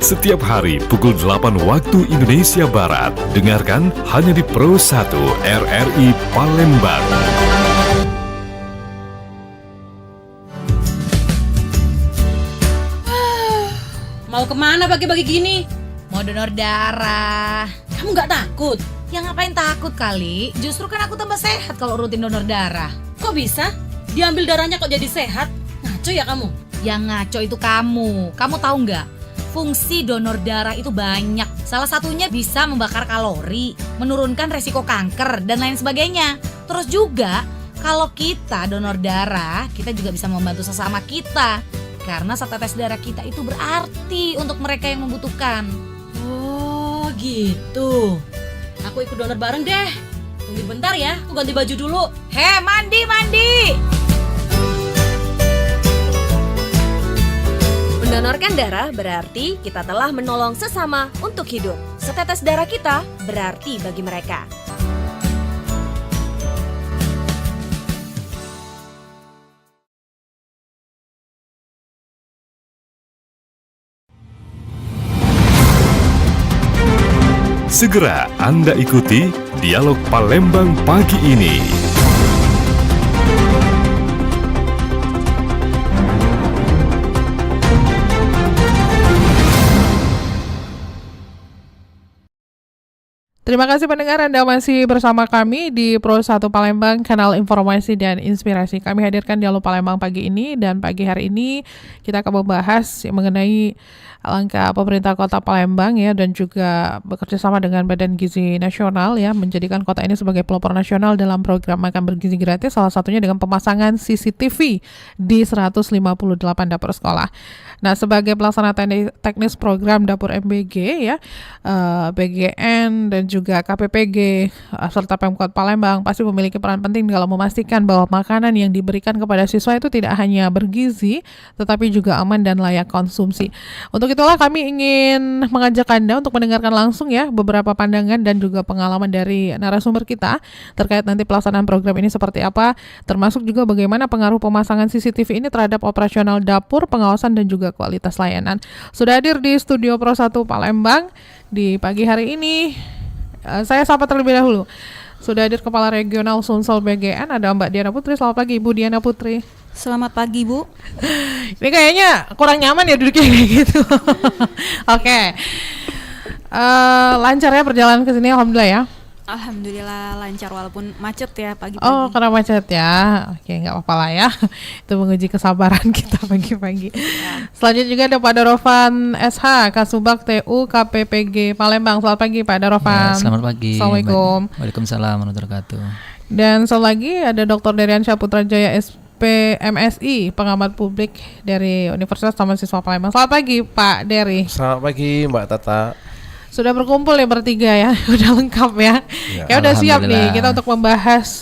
Setiap hari pukul 8 waktu Indonesia Barat. Dengarkan hanya di Pro 1 RRI Palembang. Mau kemana pagi-pagi gini? Mau donor darah. Kamu nggak takut? Ya ngapain takut kali? Justru kan aku tambah sehat kalau rutin donor darah. Kok bisa? Diambil darahnya kok jadi sehat? Ngaco ya kamu? Yang ngaco itu kamu. Kamu tahu nggak? Fungsi donor darah itu banyak. Salah satunya bisa membakar kalori, menurunkan resiko kanker, dan lain sebagainya. Terus juga, kalau kita donor darah, kita juga bisa membantu sesama kita. Karena setetes darah kita itu berarti untuk mereka yang membutuhkan. Oh gitu. Aku ikut donor bareng deh. Tunggu bentar ya, aku ganti baju dulu. Mandi. Mendonorkan darah berarti kita telah menolong sesama untuk hidup. Setetes darah kita berarti bagi mereka. Segera Anda ikuti Dialog Palembang pagi ini. Terima kasih pendengar, Anda masih bersama kami di Pro 1 Palembang, kanal informasi dan inspirasi. Kami hadirkan Dialog Palembang pagi ini, dan pagi hari ini kita akan membahas mengenai langkah pemerintah Kota Palembang ya, dan juga bekerja sama dengan Badan Gizi Nasional ya, menjadikan kota ini sebagai pelopor nasional dalam program makan bergizi gratis, salah satunya dengan pemasangan CCTV di 158 dapur sekolah. Nah, sebagai pelaksana teknis program dapur MBG ya, BGN dan juga KPPG serta Pemkot Palembang pasti memiliki peran penting dalam memastikan bahwa makanan yang diberikan kepada siswa itu tidak hanya bergizi, tetapi juga aman dan layak konsumsi. Untuk itulah kami ingin mengajak Anda untuk mendengarkan langsung ya beberapa pandangan dan juga pengalaman dari narasumber kita terkait nanti pelaksanaan program ini seperti apa, termasuk juga bagaimana pengaruh pemasangan CCTV ini terhadap operasional dapur, pengawasan dan juga kualitas layanan. Sudah hadir di studio Pro 1 Palembang di pagi hari ini. Saya sapa terlebih dahulu. Sudah hadir Kepala Regional Sumsel BGN, ada Mbak Diana Putri. Selamat pagi, Ibu Diana Putri. Selamat pagi, Bu. Ini kayaknya kurang nyaman ya duduknya kayak gitu. Oke. Lancar ya perjalanan ke sini, alhamdulillah ya. Alhamdulillah lancar walaupun macet ya pagi-pagi. Oh, karena macet ya. Oke, nggak apa-apa lah ya. Itu menguji kesabaran kita pagi-pagi. Selanjutnya juga ada Pak Darovan SH, Kasubag TU KPPG Palembang. Selamat pagi Pak Darovan. Ya, selamat pagi. Assalamualaikum. Waalaikumsalam warahmatullahi wabarakatuh. Dan satu lagi ada Dr. Deriansyah Putra Jaya SPMSI, pengamat publik dari Universitas Taman Siswa Palembang. Selamat pagi Pak Deri. Selamat pagi Mbak Tata. Sudah berkumpul ya bertiga ya, udah lengkap ya. Ya udah siap nih kita untuk membahas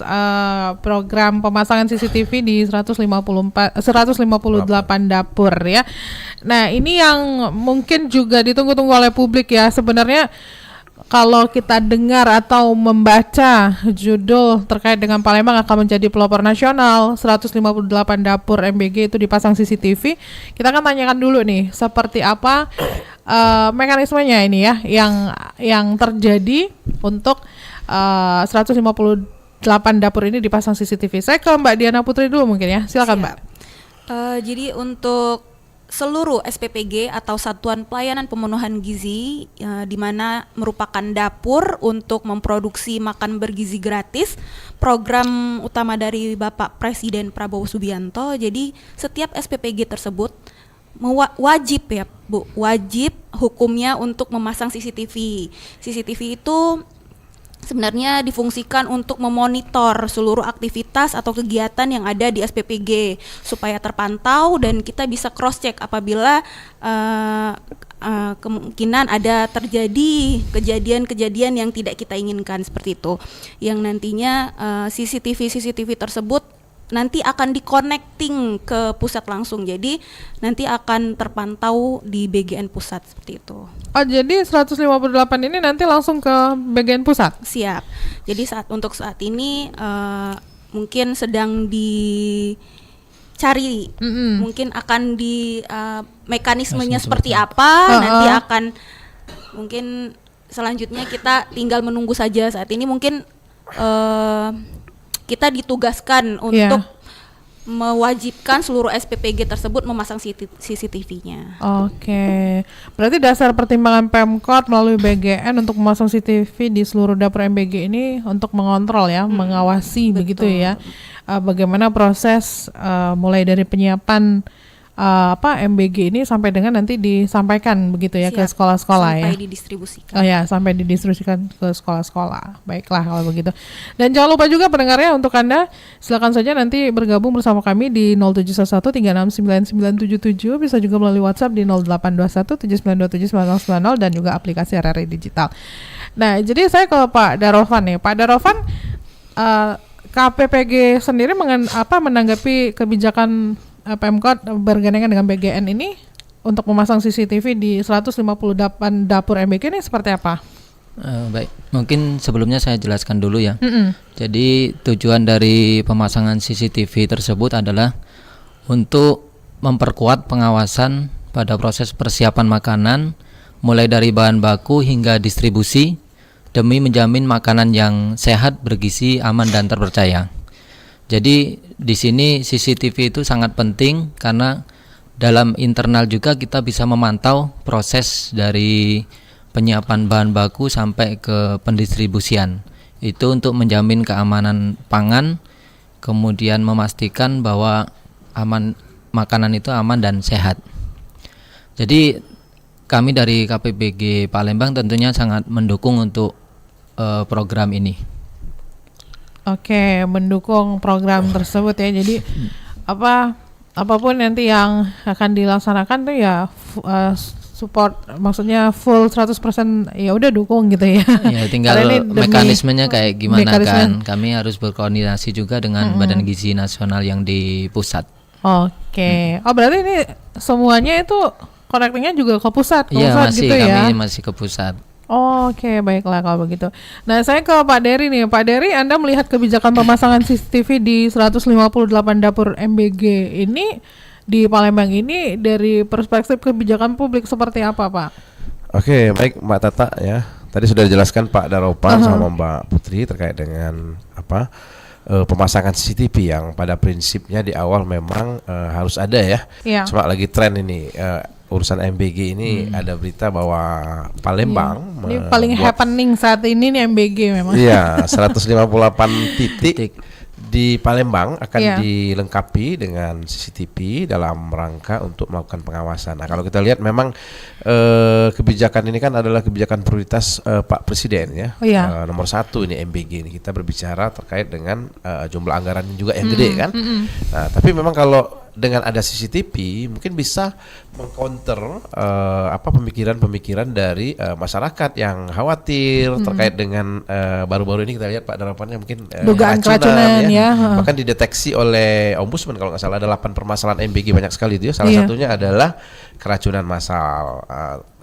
program pemasangan CCTV di 158 dapur ya. Nah, ini yang mungkin juga ditunggu-tunggu oleh publik ya. Sebenarnya kalau kita dengar atau membaca judul terkait dengan Palembang akan menjadi pelopor nasional, 158 dapur MBG itu dipasang CCTV, kita akan tanyakan dulu nih, seperti apa mekanismenya ini ya, yang terjadi untuk 158 dapur ini dipasang CCTV. Saya ke Mbak Diana Putri dulu mungkin ya, silakan Mbak. Jadi untuk seluruh SPPG atau Satuan Pelayanan Pemenuhan Gizi di mana merupakan dapur untuk memproduksi makan bergizi gratis, program utama dari Bapak Presiden Prabowo Subianto. Jadi setiap SPPG tersebut wajib ya Bu, wajib hukumnya untuk memasang CCTV. CCTV itu sebenarnya difungsikan untuk memonitor seluruh aktivitas atau kegiatan yang ada di SPPG supaya terpantau dan kita bisa cross check apabila kemungkinan ada terjadi kejadian-kejadian yang tidak kita inginkan seperti itu, yang nantinya CCTV tersebut nanti akan di-connecting ke pusat langsung, jadi nanti akan terpantau di BGN pusat seperti itu. Oh, jadi 158 ini nanti langsung ke BGN pusat? Siap. Jadi untuk saat ini mungkin sedang cari Mm-mm. mungkin akan di mekanismenya Mekanisme seperti seperti apa, nanti Uh-uh. akan mungkin selanjutnya kita tinggal menunggu saja. Saat ini mungkin kita ditugaskan untuk mewajibkan seluruh SPPG tersebut memasang CCTV-nya. Oke, berarti dasar pertimbangan Pemkot melalui BGN untuk memasang CCTV di seluruh dapur MBG ini untuk mengontrol ya, mengawasi begitu ya, bagaimana proses mulai dari penyiapan MBG ini sampai dengan nanti disampaikan begitu ya ke Siap. sekolah-sekolah ya. Sampai didistribusikan. Oh ya, sampai didistribusikan ke sekolah-sekolah. Baiklah kalau begitu. Dan jangan lupa juga pendengarnya untuk Anda, silakan saja nanti bergabung bersama kami di 0711369977, bisa juga melalui WhatsApp di 082179279090 dan juga aplikasi RRI Digital. Nah, jadi saya ke Pak Darovan nih. Pak Darovan, KPPG sendiri menanggapi kebijakan Pemkot bergandengan dengan BGN ini untuk memasang CCTV di 158 dapur MBG ini seperti apa? Baik, mungkin sebelumnya saya jelaskan dulu ya. Mm-mm. Jadi tujuan dari pemasangan CCTV tersebut adalah untuk memperkuat pengawasan pada proses persiapan makanan, mulai dari bahan baku hingga distribusi, demi menjamin makanan yang sehat, bergizi, aman dan terpercaya. Jadi di sini CCTV itu sangat penting karena dalam internal juga kita bisa memantau proses dari penyiapan bahan baku sampai ke pendistribusian. Itu untuk menjamin keamanan pangan, kemudian memastikan bahwa makanan itu aman dan sehat. Jadi kami dari KPPG Palembang tentunya sangat mendukung untuk program ini. Oke, mendukung program tersebut ya. Jadi apapun nanti yang akan dilaksanakan tuh ya support, maksudnya full 100% ya udah dukung gitu ya. Ya tinggal Karena ini demi mekanismenya kayak gimana mekanisme. kan. Kami harus berkoordinasi juga dengan Badan Gizi Nasional yang di pusat. Oke. Oh, berarti ini semuanya itu connectingnya juga ke pusat, Iya, masih gitu ya. kami masih ke pusat. Oke, baiklah kalau begitu. Nah, saya ke Pak Dery nih. Pak Dery, Anda melihat kebijakan pemasangan CCTV di 158 dapur MBG ini di Palembang ini dari perspektif kebijakan publik seperti apa, Pak? Oke, baik Mbak Tata ya. Tadi sudah dijelaskan Pak Daropan sama Mbak Putri terkait dengan pemasangan CCTV yang pada prinsipnya di awal memang harus ada ya. Iya. Cuma lagi tren ini urusan MBG ini ada berita bahwa Palembang Ini paling happening saat ini nih MBG memang. Iya, 158 titik di Palembang akan Iya. dilengkapi dengan CCTV dalam rangka untuk melakukan pengawasan. Nah, kalau kita lihat memang kebijakan ini kan adalah kebijakan prioritas Pak Presiden ya. Oh, iya. Nomor 1 ini MBG ini, kita berbicara terkait dengan jumlah anggaran juga yang gede kan. Nah, tapi memang kalau dengan ada CCTV mungkin bisa mengcounter pemikiran-pemikiran dari masyarakat yang khawatir terkait dengan baru-baru ini kita lihat Pak Darapannya mungkin Dugaan keracunan ya. Bahkan dideteksi oleh Ombudsman kalau nggak salah ada 8 permasalahan MBG banyak sekali itu ya. Salah Iya. satunya adalah keracunan massal.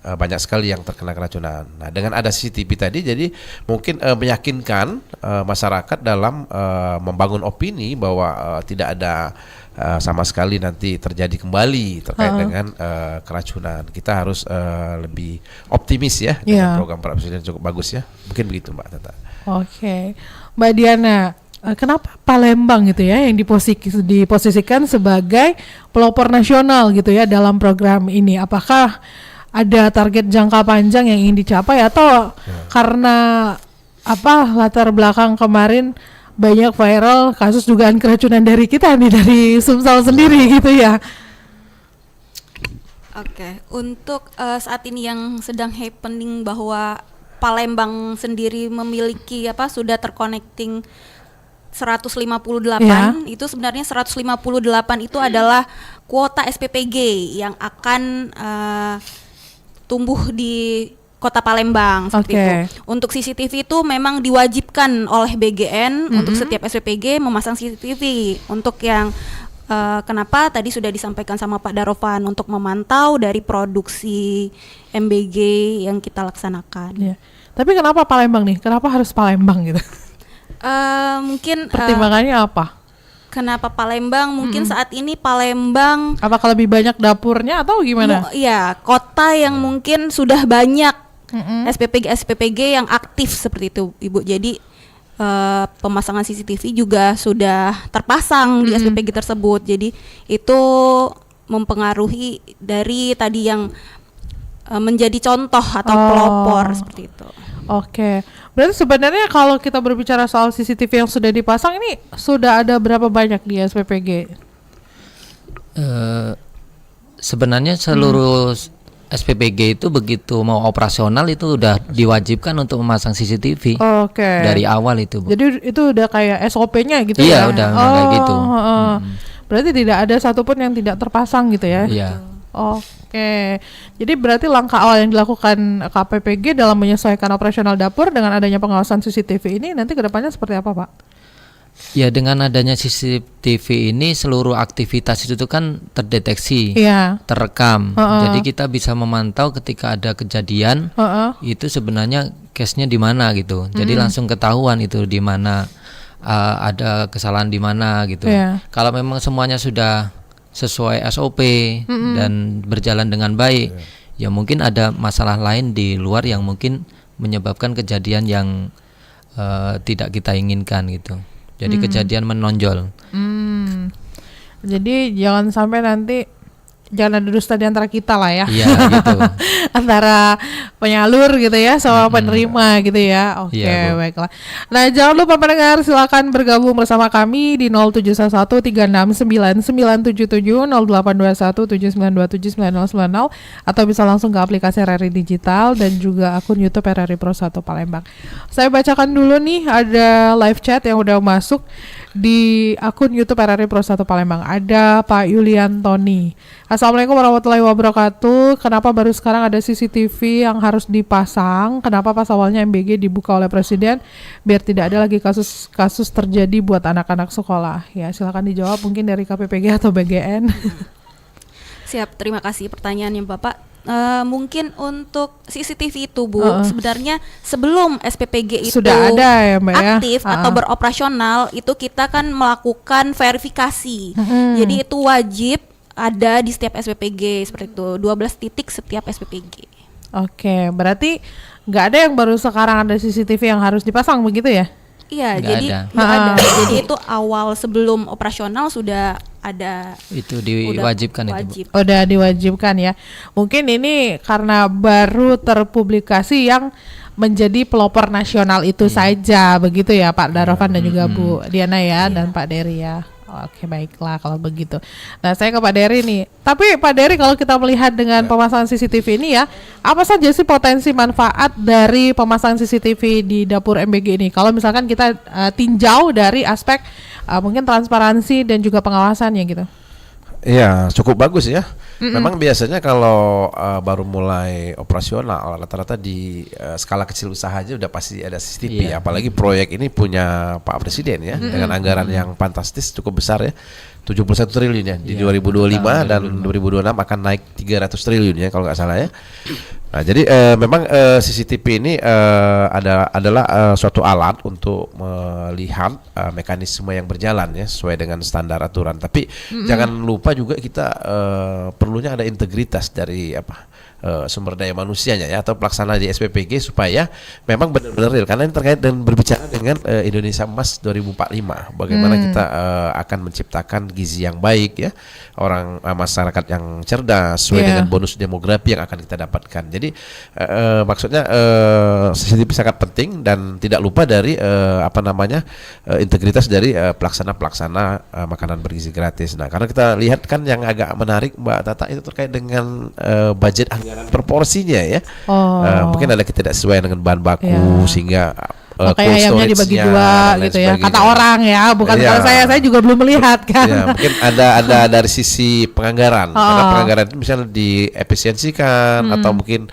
Banyak sekali yang terkena keracunan. Nah, dengan ada CCTV tadi, jadi mungkin meyakinkan masyarakat dalam membangun opini bahwa tidak ada sama sekali nanti terjadi kembali terkait dengan keracunan. Kita harus lebih optimis ya dengan program Pak Presiden cukup bagus ya. Mungkin begitu Mbak Tata. Oke, Mbak Diana, kenapa Palembang gitu ya yang diposisikan sebagai pelopor nasional gitu ya dalam program ini? Apakah ada target jangka panjang yang ingin dicapai atau karena latar belakang kemarin banyak viral kasus dugaan keracunan dari kita nih, dari Sumsel sendiri gitu ya? Oke, untuk saat ini yang sedang happening bahwa Palembang sendiri memiliki sudah terconnecting 158 itu sebenarnya 158 itu adalah kuota SPPG yang akan tumbuh di Kota Palembang seperti itu. Untuk CCTV itu memang diwajibkan oleh BGN untuk setiap SPPG memasang CCTV. Untuk yang kenapa tadi sudah disampaikan sama Pak Darovan untuk memantau dari produksi MBG yang kita laksanakan. Ya. Tapi kenapa Palembang nih? Kenapa harus Palembang gitu? Mungkin Pertimbangannya apa? Kenapa Palembang? Mungkin saat ini Palembang Apakah lebih banyak dapurnya atau gimana? ya kota yang mungkin sudah banyak SPPG yang aktif seperti itu, Ibu. Jadi pemasangan CCTV juga sudah terpasang di SPPG tersebut. Jadi itu mempengaruhi dari tadi yang menjadi contoh atau pelopor seperti itu. Oke, berarti sebenarnya kalau kita berbicara soal CCTV yang sudah dipasang ini sudah ada berapa banyak di SPPG? Sebenarnya seluruh SPPG itu begitu mau operasional itu udah diwajibkan untuk memasang CCTV Oke. dari awal itu, Bu. Jadi itu udah kayak SOP-nya gitu Iya, ya? udah kayak gitu. Berarti tidak ada satupun yang tidak terpasang gitu ya? Iya. Oke, jadi berarti langkah awal yang dilakukan KPPG dalam menyesuaikan operasional dapur dengan adanya pengawasan CCTV ini nanti kedepannya seperti apa, Pak? Ya, dengan adanya CCTV ini seluruh aktivitas itu kan terdeteksi, Iya. terekam. Jadi kita bisa memantau ketika ada kejadian itu sebenarnya case-nya di mana gitu. Jadi langsung ketahuan itu di mana ada kesalahan di mana gitu. Iya. Kalau memang semuanya sudah sesuai SOP dan berjalan dengan baik, ya mungkin ada masalah lain di luar yang mungkin menyebabkan kejadian yang tidak kita inginkan gitu. Jadi kejadian menonjol. Jadi jangan sampai nanti jangan ada dusta di antara kita lah ya. Iya gitu. Antara penyalur gitu ya sama penerima gitu ya. Oke, Iya, Bu. baiklah. Nah, jangan lupa pendengar silakan bergabung bersama kami di 0711369977 082179279090 atau bisa langsung ke aplikasi RRI Digital dan juga akun YouTube RRI Pro 1 Palembang. Saya bacakan dulu nih ada live chat yang udah masuk di akun YouTube RRI Pro 1 Palembang. Ada Pak Yuliantoni. Assalamualaikum warahmatullahi wabarakatuh. Kenapa baru sekarang ada CCTV yang harus dipasang? Kenapa pas awalnya MBG dibuka oleh Presiden biar tidak ada lagi kasus terjadi buat anak-anak sekolah? Ya, silakan dijawab mungkin dari KPPG atau BGN. Siap, terima kasih pertanyaannya Bapak. Mungkin untuk CCTV itu Bu, sebenarnya sebelum SPPG itu Sudah ada ya, Mbak ya? aktif atau beroperasional itu kita kan melakukan verifikasi. Jadi itu wajib ada di setiap SPPG seperti itu, 12 titik setiap SPPG. Oke, berarti nggak ada yang baru sekarang ada CCTV yang harus dipasang begitu ya? Iya, Nggak jadi ada. nggak ada. Jadi itu awal sebelum operasional sudah ada. Itu udah diwajibkan itu, Bu. wajib. Udah diwajibkan ya. Mungkin ini karena baru terpublikasi yang menjadi pelopor nasional itu saja begitu ya Pak Darovan dan juga Bu Diana ya dan Pak Dery ya. Oke, baiklah kalau begitu. Nah, saya ke Pak Dery nih. Tapi Pak Dery, kalau kita melihat dengan pemasangan CCTV ini ya, apa saja sih potensi manfaat dari pemasangan CCTV di dapur MBG ini? Kalau misalkan kita tinjau dari aspek mungkin transparansi dan juga pengawasannya gitu. Iya, cukup bagus ya. Memang biasanya kalau baru mulai operasional rata-rata di skala kecil usaha aja udah pasti ada CCTV. Iya. Apalagi proyek ini punya Pak Presiden ya, dengan anggaran yang fantastis cukup besar ya. 71 triliun ya di 2025 dan 2026 akan naik 300 triliun ya kalau nggak salah ya. Nah, jadi memang CCTV ini adalah suatu alat untuk melihat mekanisme yang berjalan ya sesuai dengan standar aturan. Tapi jangan lupa juga kita perlunya ada integritas dari sumber daya manusianya ya atau pelaksana di SPPG supaya memang benar-benar real, karena ini terkait dan berbicara dengan Indonesia Emas 2045. Bagaimana kita akan menciptakan gizi yang baik ya, orang masyarakat yang cerdas sesuai dengan bonus demografi yang akan kita dapatkan. Jadi maksudnya CCTV sangat penting dan tidak lupa dari integritas dari pelaksana makanan bergizi gratis. Nah, karena kita lihat kan yang agak menarik Mbak Tata itu terkait dengan budget anggaran proporsinya ya. Mungkin ada ketidaksesuaian dengan bahan baku sehingga kayak ayamnya dibagi dua gitu ya. Kata orang ya, bukan kalau saya juga belum melihat kan. Ya, mungkin ada dari sisi penganggaran. Karena penganggaran itu misalnya diefisiensikan atau mungkin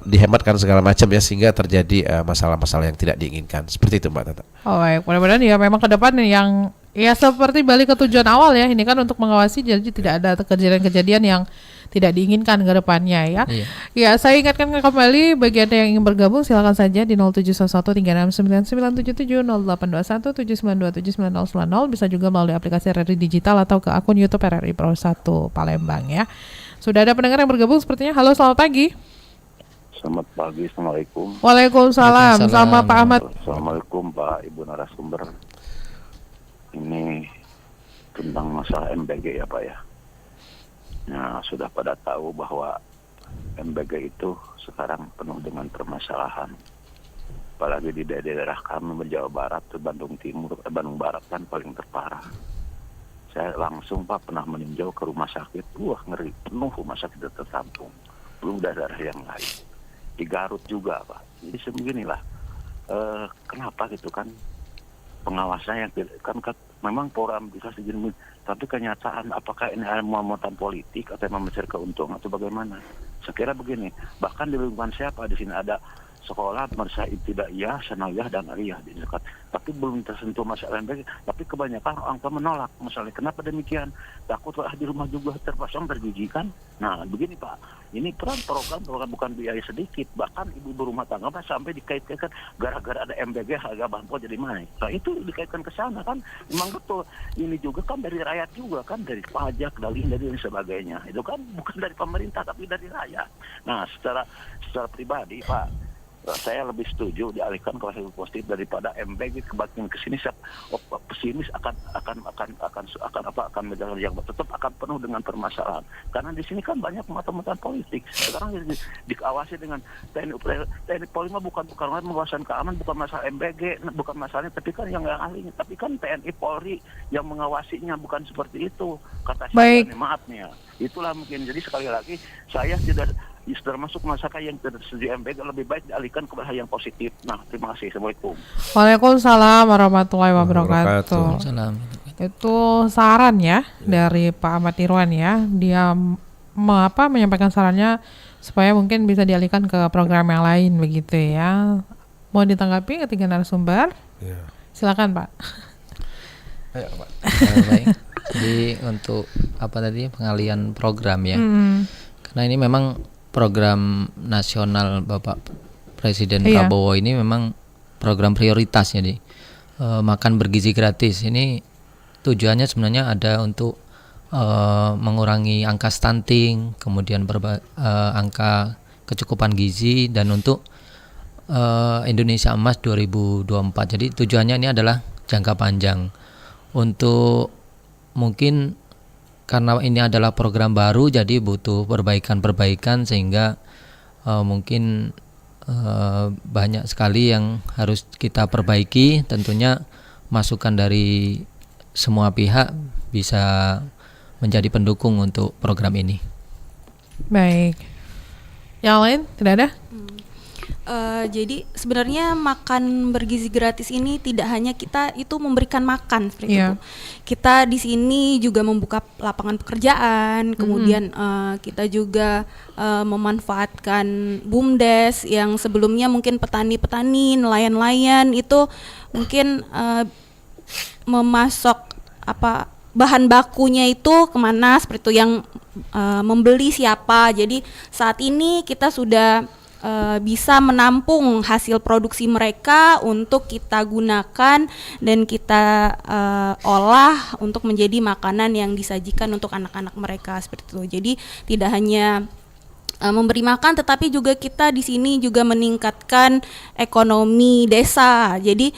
dihematkan segala macam ya sehingga terjadi masalah-masalah yang tidak diinginkan. Seperti itu Mbak Tata. Oh, baik. Mudah-mudahan ya memang ke depan yang ya seperti balik ke tujuan awal ya. Ini kan untuk mengawasi jadi tidak ada kejadian-kejadian yang tidak diinginkan ke depannya ya. Iya. Ya, saya ingatkan kembali bagi Anda yang ingin bergabung silakan saja di 0711369977, 082179279090, bisa juga melalui aplikasi RRI Digital atau ke akun YouTube RRI Pro 1 Palembang ya. Sudah ada pendengar yang bergabung sepertinya. Halo, selamat pagi. Selamat pagi, Assalamualaikum. Waalaikumsalam. Sama Pak Ahmad. Assalamualaikum Pak Ibu narasumber. Ini tentang masalah MBG ya Pak ya. Nah, sudah pada tahu bahwa MBG itu sekarang penuh dengan permasalahan. Apalagi di daerah kami di Jawa Barat, Bandung Timur, Bandung Barat kan paling terparah. Saya langsung Pak pernah meninjau ke rumah sakit. Wah, ngeri, penuh rumah sakit tertampung. Belum daerah yang lain. Di Garut juga Pak. Jadi sebeginilah kenapa gitu kan pengawasan yang kan memang program bisa segini, tapi kenyataan apakah ini ada muatan politik atau memang mencari keuntungan atau bagaimana? Saya kira begini, bahkan di lingkungan siapa di sini ada sekolah Madrasah Ibtidaiyah, Sanawiyah dan Aliyah di dekat, tapi belum tersentuh masalah MBG. Tapi kebanyakan orang tua menolak. Masalah kenapa demikian? Takut di rumah juga terpasang terjijikan. Nah, begini Pak, ini program bukan biaya sedikit. Bahkan ibu rumah tangga Pak sampai dikaitkan gara-gara ada MBG harga bahan pokok jadi naik. Nah, itu dikaitkan ke sana kan. Memang betul. Ini juga kan dari rakyat juga kan, dari pajak, dari sebagainya. Itu kan bukan dari pemerintah tapi dari rakyat. Nah, secara pribadi Pak, saya lebih setuju dialihkan ke hasil positif daripada MBG kebagian kesini pesimis akan menjalankan yang tetap akan penuh dengan permasalahan. Karena di sini kan banyak muatan politik. Sekarang diawasi dengan TNI Polri bukan menguasai keamanan, bukan masalah MBG, bukan masalahnya, tapi kan yang ahlinya, tapi kan TNI Polri yang mengawasinya, bukan seperti itu. Kata saya, maafnya. Itulah mungkin. Jadi sekali lagi saya tidak termasuk masyarakat yang tidak setuju MBG, lebih baik dialihkan ke hal yang positif. Nah, terima kasih. Assalamualaikum. Waalaikumsalam warahmatullahi wabarakatuh. Waalaikumsalam. Itu saran ya dari Pak Ahmad Irwan ya. Dia menyampaikan sarannya supaya mungkin bisa dialihkan ke program yang lain begitu ya. Mau ditanggapi ketiga narasumber? Ya. Silakan Pak. Ayo, Pak. Baik. Jadi untuk pengalihan program ya. Karena ini memang program nasional Bapak Presiden Prabowo ini memang program prioritas, jadi makan bergizi gratis ini tujuannya sebenarnya ada untuk mengurangi angka stunting, kemudian angka kecukupan gizi, dan untuk Indonesia Emas 2024. Jadi tujuannya ini adalah jangka panjang. Untuk mungkin karena ini adalah program baru, jadi butuh perbaikan sehingga mungkin banyak sekali yang harus kita perbaiki. Tentunya masukan dari semua pihak bisa menjadi pendukung untuk program ini. Baik. Yang lain tidak ada? Jadi sebenarnya makan bergizi gratis ini tidak hanya kita itu memberikan makan seperti itu. Kita di sini juga membuka lapangan pekerjaan, kemudian kita juga memanfaatkan BUMDes yang sebelumnya mungkin petani-petani, nelayan-nelayan itu mungkin memasok bahan bakunya itu kemana seperti itu, yang membeli siapa. Jadi saat ini kita sudah bisa menampung hasil produksi mereka untuk kita gunakan dan kita olah untuk menjadi makanan yang disajikan untuk anak-anak mereka seperti itu. Jadi tidak hanya memberi makan, tetapi juga kita di sini juga meningkatkan ekonomi desa. Jadi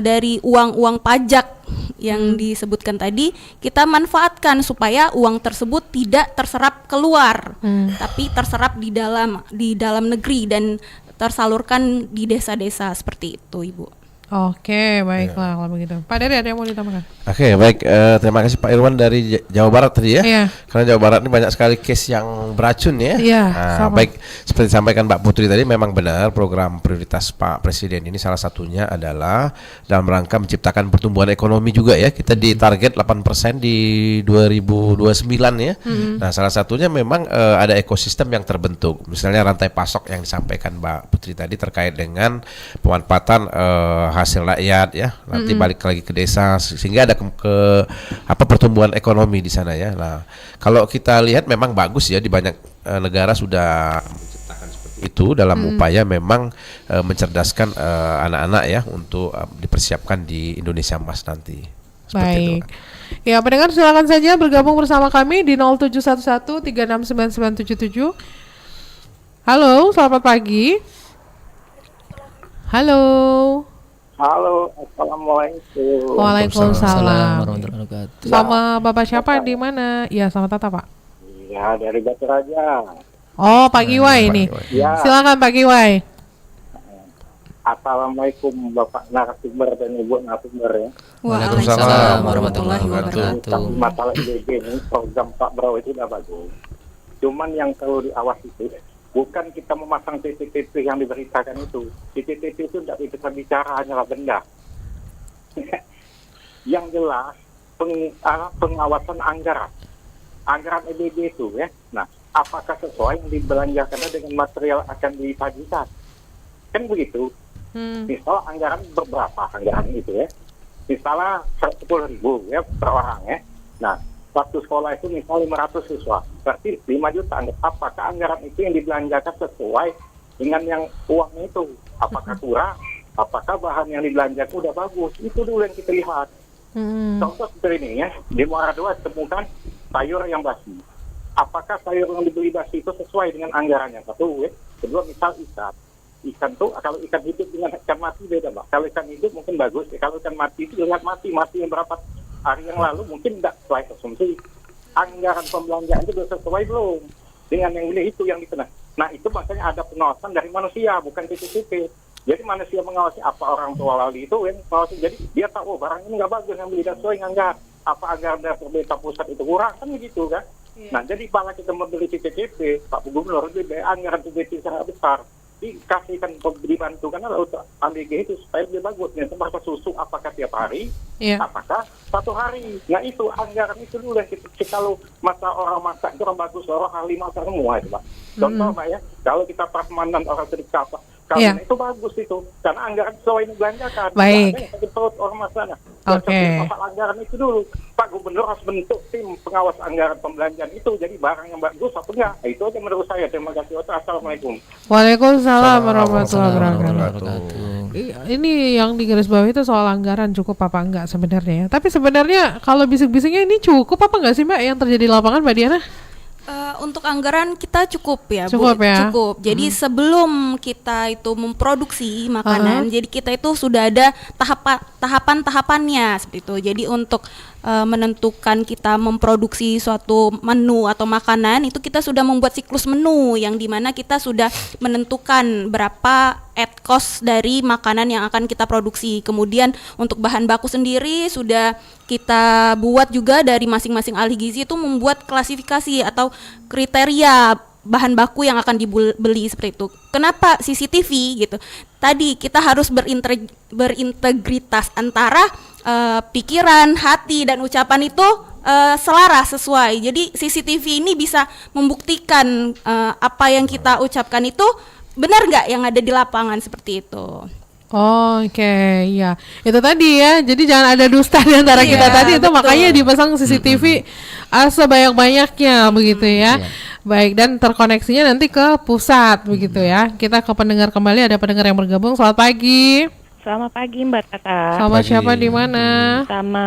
dari uang pajak yang disebutkan tadi kita manfaatkan supaya uang tersebut tidak terserap keluar, tapi terserap di dalam negeri dan tersalurkan di desa-desa seperti itu, Ibu. Oke, baiklah kalau begitu. Pak Dery ada yang mau ditambahkan? Oke, baik. Terima kasih Pak Irwan dari Jawa Barat tadi ya. Iya. Karena Jawa Barat ini banyak sekali case yang beracun ya. Iya, baik, seperti disampaikan Mbak Putri tadi, memang benar program prioritas Pak Presiden ini salah satunya adalah dalam rangka menciptakan pertumbuhan ekonomi juga ya. Kita di target 8% di 2029 ya. Nah, salah satunya memang ada ekosistem yang terbentuk. Misalnya rantai pasok yang disampaikan Mbak Putri tadi terkait dengan pemanfaatan hasil rakyat ya, nanti balik lagi ke desa sehingga ada pertumbuhan ekonomi di sana ya. Nah, kalau kita lihat memang bagus ya, di banyak negara sudah menciptakan seperti itu dalam upaya memang mencerdaskan anak-anak ya untuk dipersiapkan di Indonesia Emas nanti. Seperti Baik. Ya, pendengar silakan saja bergabung bersama kami di 0711 369977. Halo, selamat pagi. Halo. Halo, assalamualaikum. Waalaikumsalam. warahmatullahi wabarakatuh. Sama Bapak siapa di mana? Ya, sama Tata, Pak. Ya, dari Batu Raja. Oh, Pak Giwai ini. Ya, Silakan Pak Giwai. assalamualaikum Bapak narasumber dan Ibu narasumber ya. Waalaikumsalam warahmatullahi Tentang wabarakatuh. masalah IBG ini, program Pak Bro itu udah bagus. Cuman yang perlu diawasi itu bukan kita memasang CCTV yang diberitakan itu. CCTV itu tidak bisa bicara, hanyalah benda. Yang jelas pengawasan anggaran EBG itu ya. Nah, apakah sesuai yang dibelanjakan dengan material akan disajikan? Kan begitu. Misal anggaran berberapa anggaran itu ya? Misalnya 10.000 ya per orang ya. Nah, waktu sekolah itu misal 500 siswa, berarti 5 juta. Apakah anggaran itu yang dibelanjakan sesuai dengan yang uangnya itu? Apakah kurang? Apakah bahan yang dibelanjakan udah bagus? Itu dulu yang kita lihat. Contoh seperti ini ya, di Muara II temukan sayur yang basi. Apakah sayur yang dibeli basi itu sesuai dengan anggarannya? Satu ya. Kedua, misal ikan tuh, kalau ikan hidup dengan ikan mati beda, Mbak. Kalau ikan hidup mungkin bagus, kalau ikan mati itu lihat mati yang berapa hari yang lalu mungkin tidak sesuai konsumsi. Anggaran pembelanjaan itu sudah sesuai belum dengan yang ini itu yang dikena. Nah, itu makanya ada pengawasan dari manusia, bukan CCTV. Jadi manusia mengawasi apa orang tua wali itu yang mengawasi. Jadi dia tahu barang ini nggak bagus, yang beli sesuai anggaran. Apa anggaran dari pemerintah pusat itu kurang, kan begitu kan? Nah, jadi kalau kita membeli CCTV, Pak Gubernur lebih anggaran CCTV sangat besar. Dikasihkan dibantu karena untuk ABG itu supaya lebih bagus. Seperti susu apakah tiap hari, apakah 1 hari. Nah itu anggaran itu dulu yang kita kalau masa orang masak itu orang bagus, orang ahli masak semua itu Pak. Contoh Pak ya, kalau kita prasmanan orang sedekah kalian itu bagus itu karena anggaran sesuai dibelanjakan. Baik. Sakit perut orang masak. Oke. Masalah anggaran itu dulu. Pak Gubernur harus bentuk tim pengawas anggaran pembelanjaan itu. Jadi barang yang bagus atau enggak. Itu aja menurut saya. Terima kasih. Assalamualaikum. Waalaikumsalam warahmatullahi wabarakatuh. wabarakatuh. Ini yang digarisbawahi itu soal anggaran cukup apa enggak sebenarnya ya. Tapi sebenarnya kalau bisik-bisiknya ini cukup apa enggak sih Mbak yang terjadi di lapangan Mbak Diana? Untuk anggaran kita cukup ya, Cukup Bu. ya? Cukup. Jadi sebelum kita itu memproduksi makanan, jadi kita itu sudah ada tahapan-tahapannya seperti itu. Jadi untuk menentukan kita memproduksi suatu menu atau makanan itu kita sudah membuat siklus menu yang dimana kita sudah menentukan berapa add cost dari makanan yang akan kita produksi. Kemudian untuk bahan baku sendiri sudah kita buat juga dari masing-masing ahli gizi itu membuat klasifikasi atau kriteria bahan baku yang akan dibeli seperti itu. Kenapa CCTV gitu? Tadi kita harus berintegritas antara pikiran, hati dan ucapan itu selaras sesuai. Jadi CCTV ini bisa membuktikan apa yang kita ucapkan itu benar nggak yang ada di lapangan seperti itu. Oke, ya. Itu tadi ya. Jadi jangan ada dusta di antara kita tadi itu betul. makanya dipasang CCTV sebanyak-banyaknya begitu ya. Baik, dan terkoneksinya nanti ke pusat begitu ya. Kita ke pendengar kembali, ada pendengar yang bergabung. Selamat pagi. Selamat pagi Mbak Tata. Sama Pagi. siapa di mana? Sama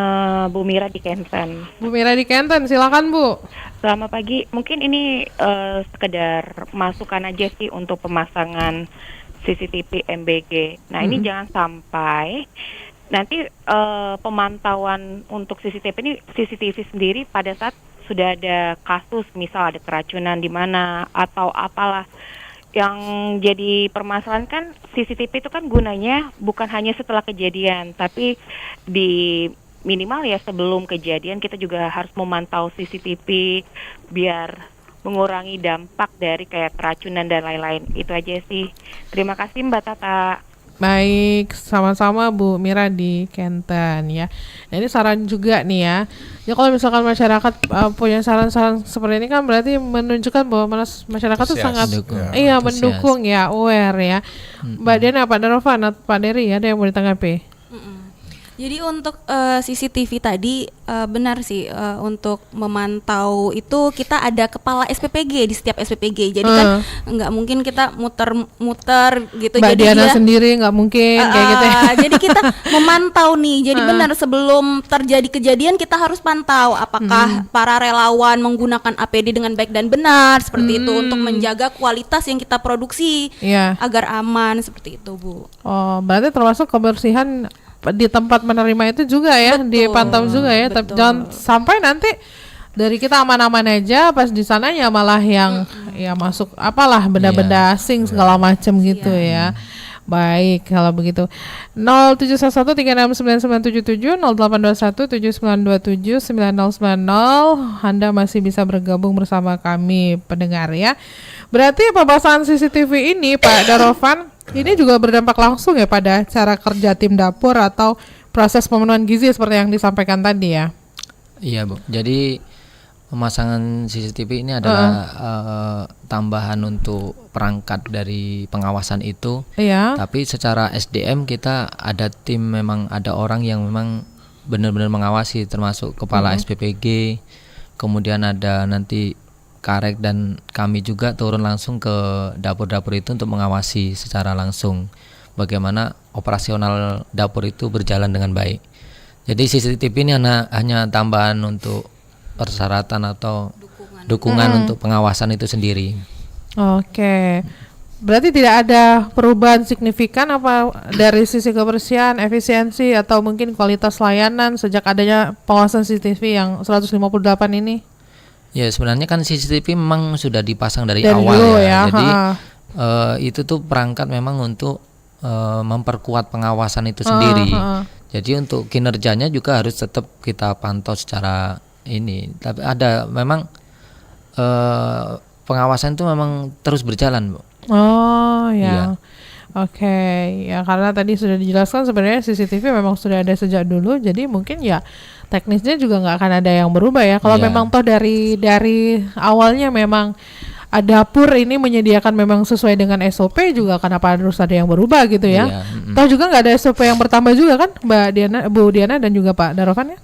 Bu Mira di Kenten. Bu Mira di Kenten, silakan Bu. Selamat pagi. Mungkin ini sekedar masukan aja sih untuk pemasangan CCTV MBG. Nah ini jangan sampai nanti pemantauan untuk CCTV sendiri pada saat sudah ada kasus, misal ada keracunan di mana atau apalah. Yang jadi permasalahan kan CCTV itu kan gunanya bukan hanya setelah kejadian, tapi di minimal ya sebelum kejadian kita juga harus memantau CCTV biar mengurangi dampak dari kayak keracunan dan lain-lain. Itu aja sih. Terima kasih Mbak Tata. Baik, sama-sama Bu Mira di Kenten ya. Nah, ini saran juga nih ya. Ya kalau misalkan masyarakat punya saran-saran seperti ini kan berarti menunjukkan bahwa masyarakat itu sangat mendukung ya, aware ya. Mbak Diana, Pak Darovan, Pak Dery, ada yang mau ditanggapi? Jadi untuk CCTV tadi benar sih, untuk memantau itu kita ada kepala SPPG di setiap SPPG. Jadi kan nggak mungkin kita muter-muter gitu. Mbak jadi Diana sendiri nggak mungkin kayak gitu ya. Jadi kita memantau nih. Jadi benar sebelum terjadi kejadian kita harus pantau apakah para relawan menggunakan APD dengan baik dan benar seperti itu untuk menjaga kualitas yang kita produksi agar aman seperti itu, Bu. Oh, berarti termasuk kebersihan di tempat menerima itu juga ya, dipantau juga ya. Tapi jangan sampai nanti dari kita aman-aman aja, pas di sana ya malah yang ya masuk apalah benda-benda asing segala macam gitu ya. Baik, kalau begitu 0711369977, 082179279090, Anda masih bisa bergabung bersama kami pendengar ya. Berarti pembahasan CCTV ini Pak Darovan ini juga berdampak langsung ya pada cara kerja tim dapur atau proses pemenuhan gizi seperti yang disampaikan tadi ya. Iya, Bu. Jadi pemasangan CCTV ini adalah tambahan untuk perangkat dari pengawasan itu. Iya. Tapi secara SDM kita ada tim, memang ada orang yang memang benar-benar mengawasi, termasuk kepala SPPG, kemudian ada nanti Karek dan kami juga turun langsung ke dapur-dapur itu untuk mengawasi secara langsung bagaimana operasional dapur itu berjalan dengan baik. Jadi CCTV ini hanya tambahan untuk persyaratan atau dukungan untuk pengawasan itu sendiri. Oke. Berarti tidak ada perubahan signifikan apa dari sisi kebersihan, efisiensi atau mungkin kualitas layanan sejak adanya pengawasan CCTV yang 158 ini? Ya, sebenarnya kan CCTV memang sudah dipasang dari awal ya. Jadi itu tuh perangkat memang untuk memperkuat pengawasan itu sendiri. Jadi untuk kinerjanya juga harus tetap kita pantau secara ini. Tapi ada memang pengawasan itu memang terus berjalan, Bu. Oh ya. Oke, ya karena tadi sudah dijelaskan sebenarnya CCTV memang sudah ada sejak dulu, jadi mungkin ya teknisnya juga nggak akan ada yang berubah ya. Kalau memang toh dari awalnya memang dapur ini menyediakan memang sesuai dengan SOP, juga kenapa harus ada yang berubah gitu ya? Toh juga nggak ada SOP yang bertambah juga kan, Mbak Diana, Bu Diana dan juga Pak Darovan ya?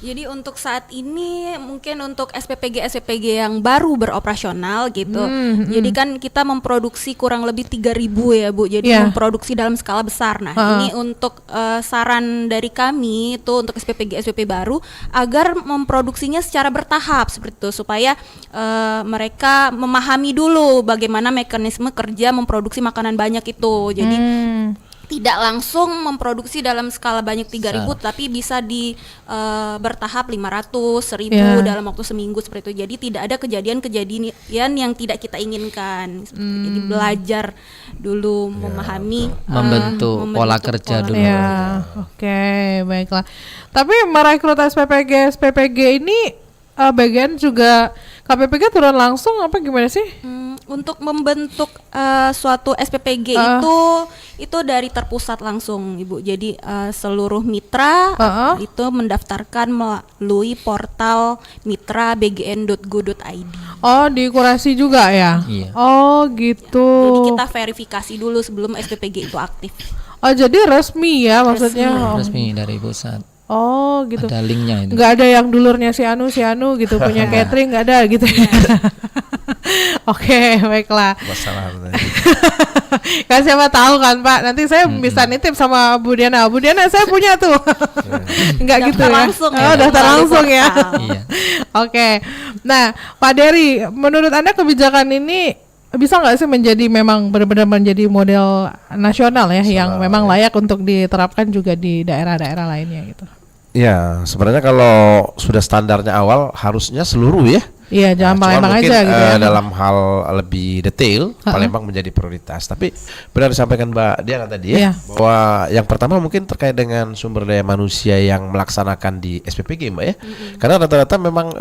Jadi untuk saat ini mungkin untuk SPPG yang baru beroperasional gitu. Jadi kan kita memproduksi kurang lebih 3.000 ya, Bu. Jadi memproduksi dalam skala besar. Nah, ini untuk saran dari kami itu untuk SPP baru agar memproduksinya secara bertahap seperti itu supaya mereka memahami dulu bagaimana mekanisme kerja memproduksi makanan banyak itu. Jadi tidak langsung memproduksi dalam skala banyak 3.000 tapi bisa bertahap 500, 1.000 dalam waktu seminggu seperti itu. Jadi tidak ada kejadian-kejadian yang tidak kita inginkan. Jadi belajar dulu memahami, membentuk pola kerja dulu. Oke, baiklah. Tapi merekrut SPPG ini bagian juga KPPG turun langsung apa gimana sih? Untuk membentuk suatu SPPG itu dari terpusat langsung, Ibu. Jadi seluruh mitra itu mendaftarkan melalui portal mitra bgn.go.id. Oh, dikurasi juga ya? Iya. Oh, gitu. Jadi kita verifikasi dulu sebelum SPPG itu aktif. Oh, jadi resmi ya maksudnya? Resmi dari pusat. Oh, gitu. Ada linknya itu. Nggak ada yang dulurnya si Anu gitu punya catering, nggak ada gitu. Oke, baiklah. Masalah. Kan siapa tahu kan Pak, nanti saya bisa nitip sama Bu Diana. Bu Diana saya punya tuh. Enggak gitu ya. Langsung daftar langsung ya. Iya. Oke. Nah, Pak Dery, menurut Anda kebijakan ini bisa nggak sih menjadi memang benar-benar menjadi model nasional ya, yang memang layak untuk diterapkan juga di daerah-daerah lainnya gitu? Ya, sebenarnya kalau sudah standarnya awal harusnya seluruh ya. Iya, jangan Cuman Palembang mungkin, aja gitu ya. dalam hal lebih detail, Palembang menjadi prioritas. Tapi benar disampaikan Mbak Diana tadi ya, Iya. bahwa yang pertama mungkin terkait dengan sumber daya manusia yang melaksanakan di SPPG Mbak ya. Karena rata-rata memang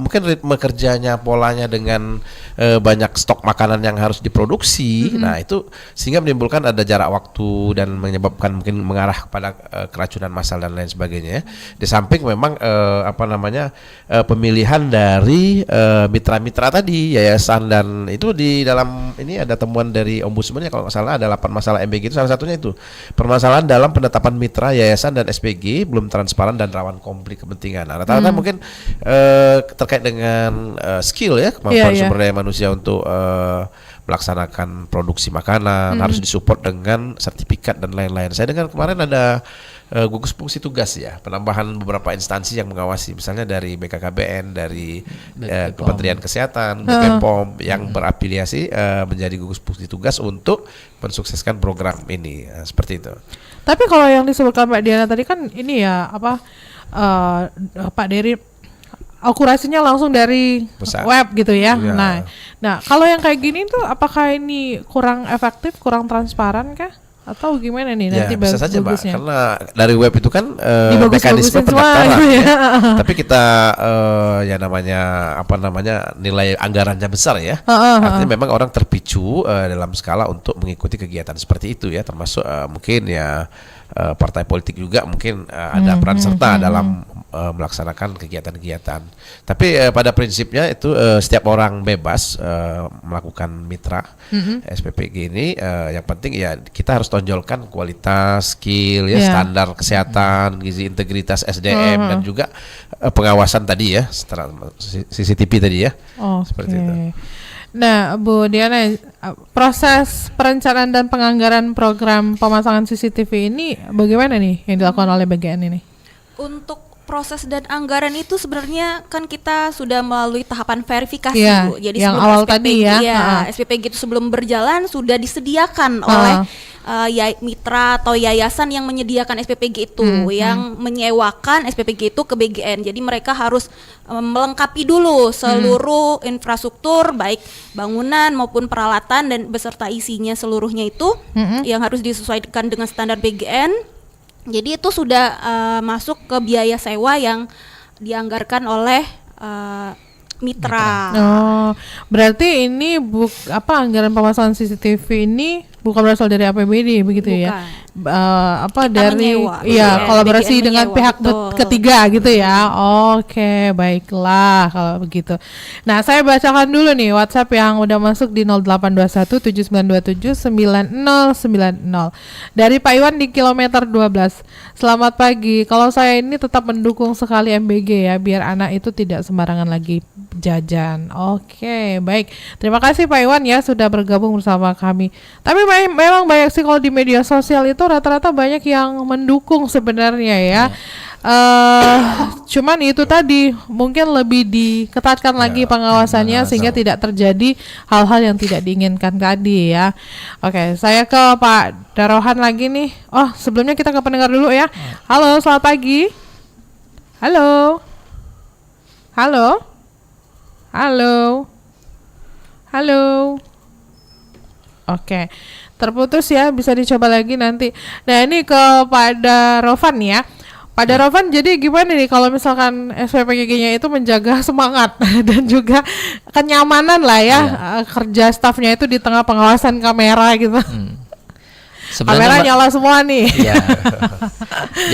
mungkin ritme kerjanya, polanya dengan banyak stok makanan yang harus diproduksi. Nah, itu sehingga menimbulkan ada jarak waktu dan menyebabkan mungkin mengarah kepada keracunan massal dan lain sebagainya. Di samping memang pemilihan dari mitra-mitra tadi, yayasan, dan itu di dalam ini ada temuan dari ombudsman ya, kalau nggak salah ada 8 masalah MBG, itu salah satunya itu permasalahan dalam penetapan mitra, yayasan dan SPG belum transparan dan rawan konflik kepentingan. Nah, rata-rata mungkin terkait dengan skill ya, kemampuan sumber daya manusia untuk melaksanakan produksi makanan harus disupport dengan sertifikat dan lain-lain. Saya dengar kemarin ada gugus fungsi tugas ya, penambahan beberapa instansi yang mengawasi, misalnya dari BKKBN, dari Kementerian Kesehatan, BPOM yang berafiliasi menjadi gugus fungsi tugas untuk mensukseskan program ini, seperti itu. Tapi kalau yang disebutkan Mbak Diana tadi kan ini ya Pak Dery, akurasinya langsung dari web gitu ya. Ya. Nah kalau yang kayak gini tuh apakah ini kurang efektif, kurang transparan kah? Atau gimana nih nanti bisa saja Mbak, bagusnya? karena dari web itu kan Dibagus-bagusin mekanisme semua pendaftaran gitu ya. ya. Tapi kita nilai anggarannya besar ya. Artinya memang orang terpicu dalam skala untuk mengikuti kegiatan seperti itu ya, termasuk mungkin ya partai politik juga mungkin ada peran serta dalam melaksanakan kegiatan-kegiatan. Tapi pada prinsipnya itu setiap orang bebas melakukan mitra SPPG ini. Yang penting ya kita harus tonjolkan kualitas, skill ya, standar kesehatan, gizi, integritas SDM dan juga pengawasan tadi ya, setelah CCTV tadi ya. Seperti itu. Nah, Bu Diana, proses perencanaan dan penganggaran program pemasangan CCTV ini bagaimana nih yang dilakukan oleh BGN ini? Untuk proses dan anggaran itu sebenarnya kan kita sudah melalui tahapan verifikasi, Ya, Bu. Jadi yang sebelum awal SPPG, tadi ya. SPPG itu sebelum berjalan sudah disediakan oleh mitra atau yayasan yang menyediakan SPPG itu, yang menyewakan SPPG itu ke BGN. Jadi mereka harus melengkapi dulu seluruh infrastruktur, baik bangunan maupun peralatan dan beserta isinya seluruhnya itu yang harus disesuaikan dengan standar BGN. Jadi itu sudah masuk ke biaya sewa yang dianggarkan oleh mitra. Oh, berarti ini anggaran pemasangan CCTV ini bukan berasal dari APBD begitu ya? Dari kolaborasi dengan pihak ketiga gitu ya. Oke, baiklah kalau begitu. Nah, saya bacakan dulu nih WhatsApp yang udah masuk di 082179279090 dari Pak Iwan di kilometer 12. Selamat pagi. Kalau saya ini tetap mendukung sekali MBG ya, biar anak itu tidak sembarangan lagi jajan. Oke, baik. Terima kasih Pak Iwan ya sudah bergabung bersama kami. Tapi memang banyak sih kalau di media sosial itu rata-rata banyak yang mendukung sebenarnya ya. Cuman itu tadi mungkin lebih diketatkan lagi pengawasannya sehingga tidak terjadi hal-hal yang tidak diinginkan tadi ya. Oke, saya ke Pak Darohan lagi nih. Oh, sebelumnya kita ke pendengar dulu ya. Halo, selamat pagi. Halo. Halo. Halo. Halo. Oke. Terputus ya, bisa dicoba lagi nanti. Nah, ini ke Pak Darovan ya. Pak Darovan, jadi gimana nih kalau misalkan SPPG-nya itu menjaga semangat dan juga kenyamanan lah ya, kerja stafnya itu di tengah pengawasan kamera gitu. Kamera nyala semua nih. Iya.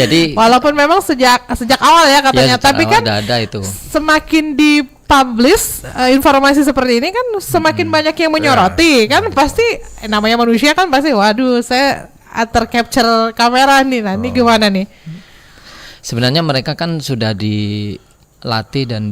Jadi walaupun memang sejak awal ya katanya, tapi kan ada itu. Semakin dipublish informasi seperti ini kan semakin banyak yang menyoroti kan, pasti namanya manusia kan pasti waduh saya tercapture kamera nih, nanti gimana nih? Sebenarnya mereka kan sudah dilatih dan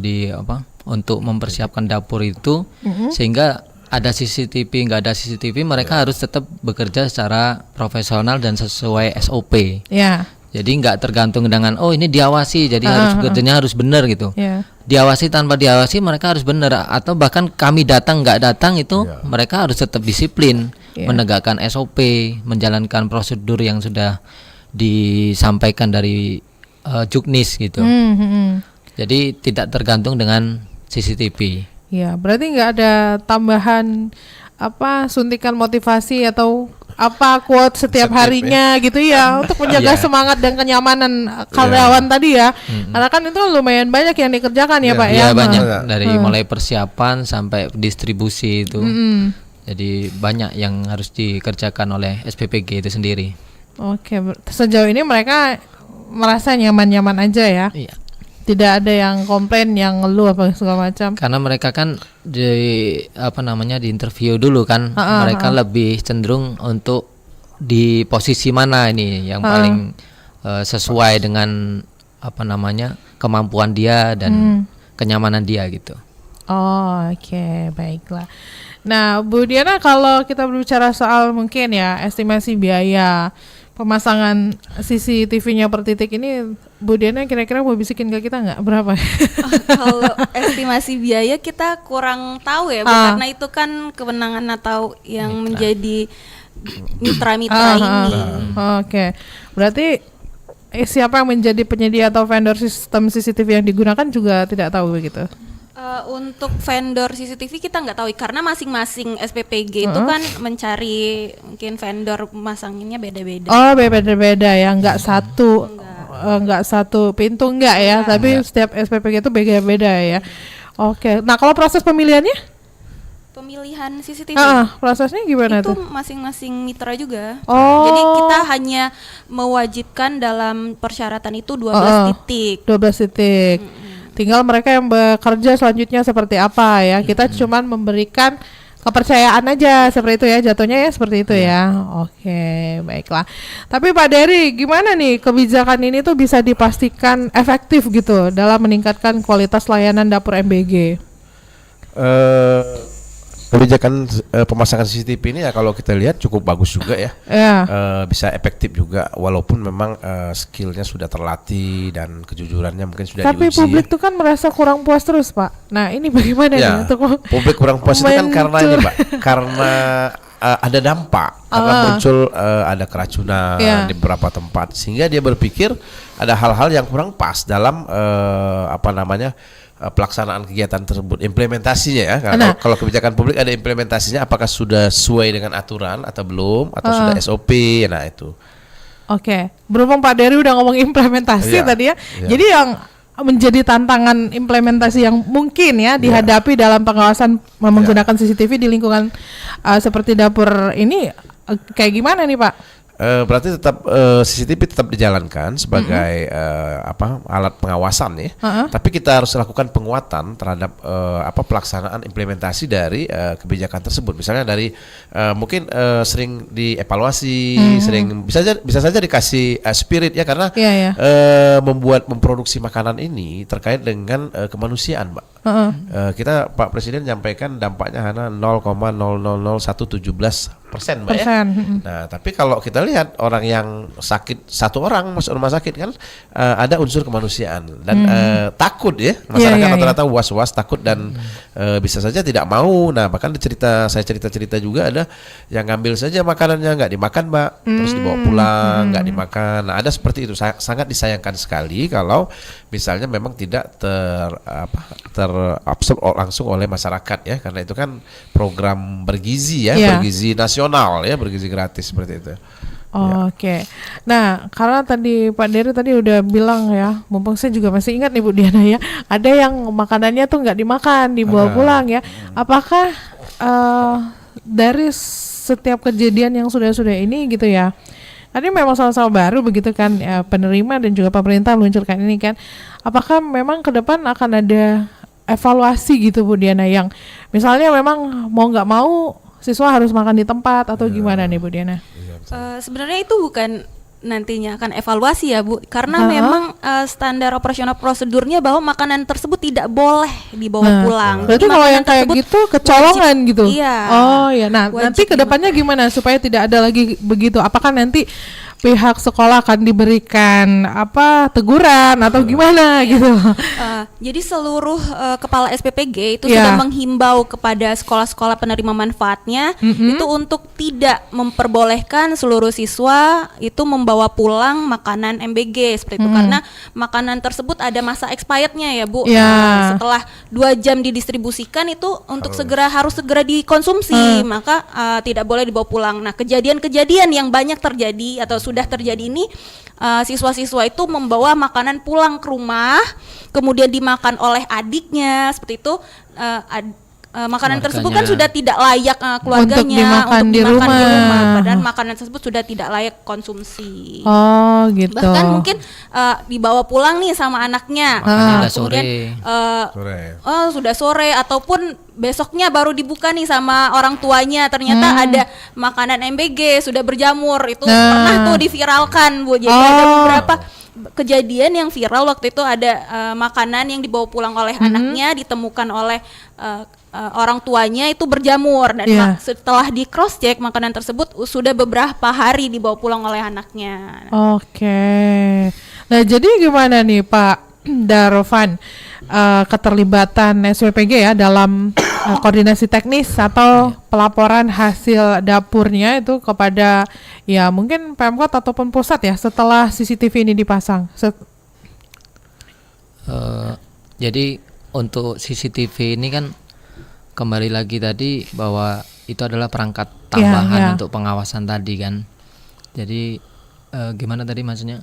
untuk mempersiapkan dapur itu sehingga ada CCTV, nggak ada CCTV, mereka harus tetap bekerja secara profesional dan sesuai SOP. Ya. Jadi nggak tergantung dengan ini diawasi, jadi harus bekerjanya harus benar gitu. Diawasi tanpa diawasi mereka harus benar, atau bahkan kami datang nggak datang itu mereka harus tetap disiplin, menegakkan SOP, menjalankan prosedur yang sudah disampaikan dari Juknis gitu. Jadi tidak tergantung dengan CCTV. Ya, berarti nggak ada tambahan suntikan motivasi atau quote setiap harinya gitu ya untuk menjaga semangat dan kenyamanan karyawan tadi ya. Karena kan itu lumayan banyak yang dikerjakan ya Pak ya. Iya banyak, dari mulai persiapan sampai distribusi itu. Jadi banyak yang harus dikerjakan oleh SPPG itu sendiri. Oke, sejauh ini mereka merasa nyaman-nyaman aja ya. Iya. Tidak ada yang komplain, yang ngeluh apa segala macam. Karena mereka kan di interview dulu kan, mereka lebih cenderung untuk di posisi mana ini yang paling sesuai dengan kemampuan dia dan kenyamanan dia gitu. Oh, oke, baiklah. Nah, Bu Diana, kalau kita berbicara soal mungkin ya estimasi biaya pemasangan CCTV-nya per titik ini, Bu Diana kira-kira mau bisikin ke kita nggak berapa? Kalau estimasi biaya kita kurang tahu ya, Bu, karena itu kan kewenangan atau yang menjadi mitra-mitra ini. Oke, berarti siapa yang menjadi penyedia atau vendor sistem CCTV yang digunakan juga tidak tahu begitu? Untuk vendor CCTV kita nggak tahu karena masing-masing SPPG itu kan mencari mungkin vendor pemasanginnya beda-beda. Oh, beda-beda ya, nggak satu pintu nggak ya, tapi setiap SPPG itu beda-beda ya. Oke, nah kalau proses pemilihannya? Pemilihan CCTV prosesnya gimana itu tuh? Masing-masing mitra juga. Oh. Jadi kita hanya mewajibkan dalam persyaratan itu 12 titik. 12 titik. Tinggal mereka yang bekerja selanjutnya seperti apa ya. Kita cuman memberikan kepercayaan aja seperti itu ya, jatuhnya ya seperti itu ya. Oke, baiklah. Tapi Pak Dery, gimana nih kebijakan ini tuh bisa dipastikan efektif gitu dalam meningkatkan kualitas layanan dapur MBG? Kebijakan pemasangan CCTV ini ya kalau kita lihat cukup bagus juga ya. Bisa efektif juga walaupun memang skillnya sudah terlatih dan kejujurannya mungkin sudah Tapi diuji. publik tuh kan merasa kurang puas terus Pak. Nah ini bagaimana nih untuk publik kurang puas itu kan karena ini Pak, karena ada dampak, karena muncul ada keracunan di beberapa tempat sehingga dia berpikir ada hal-hal yang kurang pas dalam pelaksanaan kegiatan tersebut, implementasinya ya. Kalau kebijakan publik ada implementasinya, apakah sudah sesuai dengan aturan atau belum, atau sudah SOP, nah itu. Oke, berhubung Pak Dery udah ngomong implementasi tadi ya, jadi yang menjadi tantangan implementasi yang mungkin ya dihadapi dalam pengawasan menggunakan CCTV di lingkungan seperti dapur ini, kayak gimana nih Pak? Berarti tetap CCTV tetap dijalankan sebagai alat pengawasan ya. Tapi kita harus lakukan penguatan terhadap pelaksanaan implementasi dari kebijakan tersebut. Misalnya dari mungkin sering dievaluasi, sering bisa saja dikasih spirit ya, karena memproduksi makanan ini terkait dengan kemanusiaan, Mbak. Kita Pak Presiden menyampaikan dampaknya hanya 0,000117%, Mbak ya. Nah, tapi kalau kita lihat orang yang sakit, satu orang masuk rumah sakit kan ada unsur kemanusiaan dan takut ya, masyarakat rata-rata was-was, takut dan bisa saja tidak mau. Nah, bahkan saya cerita juga ada yang ngambil saja makanannya, nggak dimakan, Mbak, terus dibawa pulang, nggak dimakan. Nah, ada seperti itu. Sangat disayangkan sekali kalau misalnya memang tidak terabsorb langsung oleh masyarakat ya, karena itu kan program bergizi ya, bergizi nasional ya, bergizi gratis seperti itu. Oke. Nah, karena tadi Pak Dery tadi udah bilang ya, mumpung saya juga masih ingat nih Bu Diana ya, ada yang makanannya tuh nggak dimakan, dibawa pulang ya. Apakah dari setiap kejadian yang sudah ini gitu ya, tadi memang sama-sama baru begitu kan ya, penerima dan juga pemerintah meluncurkan ini kan, apakah memang ke depan akan ada evaluasi gitu Bu Diana, yang misalnya memang mau nggak mau siswa harus makan di tempat atau gimana nih Bu Diana? Sebenarnya itu bukan nantinya akan evaluasi ya Bu, karena memang standar operasional prosedurnya bahwa makanan tersebut tidak boleh dibawa pulang. Berarti kalau yang kayak gitu kecolongan gitu. Iya. Oh ya, nah nanti kedepannya gimana supaya tidak ada lagi begitu? Apakah nanti pihak sekolah akan diberikan teguran atau gimana gitu? Jadi seluruh kepala SPPG itu Iya. sudah menghimbau kepada sekolah-sekolah penerima manfaatnya itu untuk tidak memperbolehkan seluruh siswa itu membawa pulang makanan MBG seperti itu, karena makanan tersebut ada masa expirednya ya Bu. Iya. Setelah 2 jam didistribusikan itu untuk harus segera dikonsumsi, maka tidak boleh dibawa pulang. Nah, kejadian-kejadian yang banyak terjadi atau sudah terjadi ini, siswa-siswa itu membawa makanan pulang ke rumah, kemudian dimakan oleh adiknya seperti itu. Makanan tersebut kan sudah tidak layak keluarganya Untuk dimakan di rumah. padahal makanan tersebut sudah tidak layak konsumsi. Oh gitu. Bahkan mungkin dibawa pulang nih sama anaknya, Makannya udah kemudian sudah sore ataupun besoknya baru dibuka nih sama orang tuanya, ternyata ada makanan MBG sudah berjamur, itu pernah tuh diviralkan Bu. Jadi ada beberapa kejadian yang viral waktu itu, ada makanan yang dibawa pulang oleh anaknya ditemukan oleh orang tuanya itu berjamur, dan setelah di cross check makanan tersebut sudah beberapa hari dibawa pulang oleh anaknya. Oke. Nah, jadi gimana nih Pak Darvan, keterlibatan SWPG ya dalam koordinasi teknis atau pelaporan hasil dapurnya itu kepada ya mungkin Pemkot ataupun pusat ya setelah CCTV ini dipasang? Jadi untuk CCTV ini kan kembali lagi tadi bahwa itu adalah perangkat tambahan untuk pengawasan tadi kan. Jadi gimana tadi maksudnya?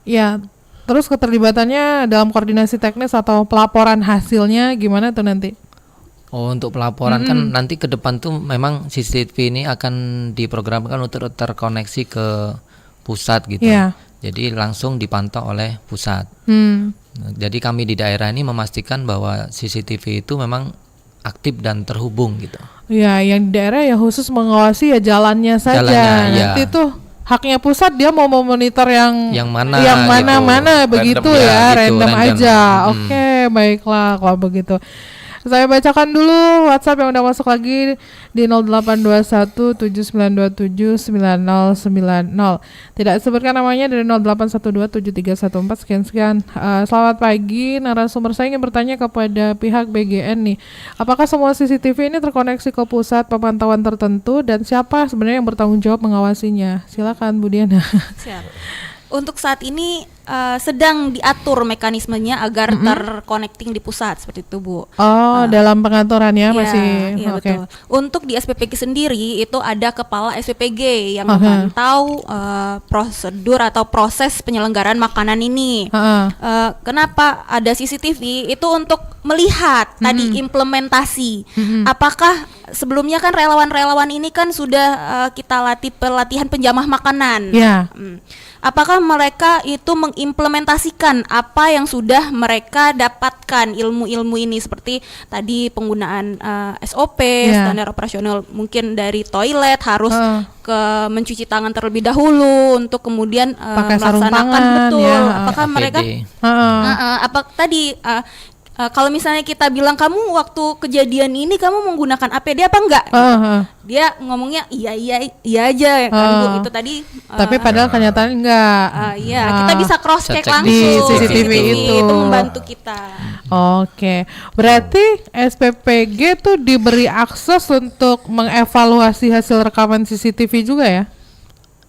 Ya, terus keterlibatannya dalam koordinasi teknis atau pelaporan hasilnya gimana tuh nanti? Oh, untuk pelaporan kan nanti ke depan tuh memang CCTV ini akan diprogramkan untuk terkoneksi ke pusat gitu. Jadi langsung dipantau oleh pusat. Jadi kami di daerah ini memastikan bahwa CCTV itu memang aktif dan terhubung gitu. Ya, yang di daerah ya khusus mengawasi ya jalannya saja. Nanti tuh haknya pusat, dia mau memonitor yang mana mana begitu ya, random aja. Oke, baiklah kalau begitu. Saya bacakan dulu WhatsApp yang udah masuk lagi di 082179279090. Tidak disebutkan namanya, dari 08127314 sekian. Selamat pagi, narasumber saya ingin bertanya kepada pihak BGN nih. Apakah semua CCTV ini terkoneksi ke pusat pemantauan tertentu dan siapa sebenarnya yang bertanggung jawab mengawasinya? Silakan Bu Diana. Siap. Untuk saat ini sedang diatur mekanismenya agar terconnecting di pusat seperti itu Bu. Dalam pengaturannya masih. Iya, betul. Untuk di SPPG sendiri itu ada kepala SPPG yang memantau prosedur atau proses penyelenggaraan makanan ini. Kenapa ada CCTV? Itu untuk melihat tadi implementasi. Apakah sebelumnya kan relawan-relawan ini kan sudah kita latih pelatihan penjamah makanan. Apakah mereka itu mengimplementasikan apa yang sudah mereka dapatkan, ilmu-ilmu ini seperti tadi penggunaan SOP, standar operasional, mungkin dari toilet harus ke mencuci tangan terlebih dahulu untuk kemudian melaksanakan betul. Apakah mereka apa tadi kalau misalnya kita bilang kamu waktu kejadian ini kamu menggunakan APD apa enggak? Dia ngomongnya iya aja kan Bu, itu tadi. Tapi padahal kenyataan enggak. Kita bisa cross check langsung di CCTV itu membantu kita. Oke, berarti SPPG tuh diberi akses untuk mengevaluasi hasil rekaman CCTV juga ya?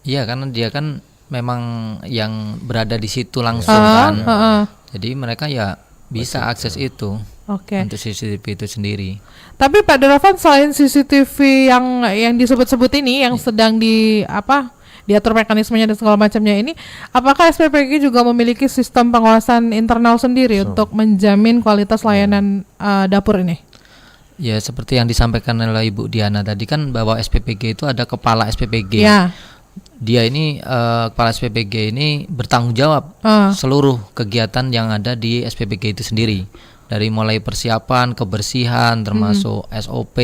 Iya, karena dia kan memang yang berada di situ langsung kan. Jadi mereka ya bisa akses itu untuk CCTV itu sendiri. Tapi Pak Darvan, selain CCTV yang disebut-sebut ini yang sedang diatur mekanismenya dan segala macamnya ini, apakah SPPG juga memiliki sistem pengawasan internal sendiri untuk menjamin kualitas layanan dapur ini? Ya, seperti yang disampaikan oleh Ibu Diana tadi kan, bahwa SPPG itu ada kepala SPPG. Dia ini kepala SPPG ini bertanggung jawab seluruh kegiatan yang ada di SPPG itu sendiri, dari mulai persiapan, kebersihan, termasuk SOP,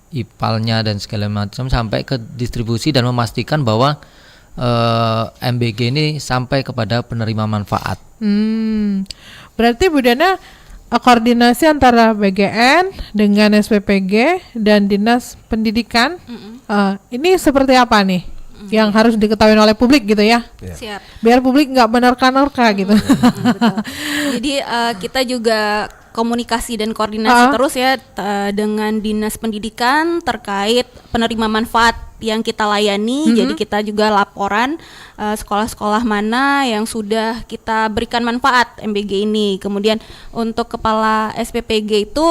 IPAL-nya dan segala macam, sampai ke distribusi dan memastikan bahwa MBG ini sampai kepada penerima manfaat. Berarti Bu Diana, koordinasi antara BGN dengan SPPG dan Dinas Pendidikan ini seperti apa nih yang harus diketahui oleh publik gitu ya. Siap. Biar publik nggak menerka-nerka gitu. Betul. Jadi kita juga komunikasi dan koordinasi terus ya dengan Dinas Pendidikan terkait penerima manfaat yang kita layani. Jadi kita juga laporan sekolah-sekolah mana yang sudah kita berikan manfaat MBG ini. Kemudian untuk kepala SPPG itu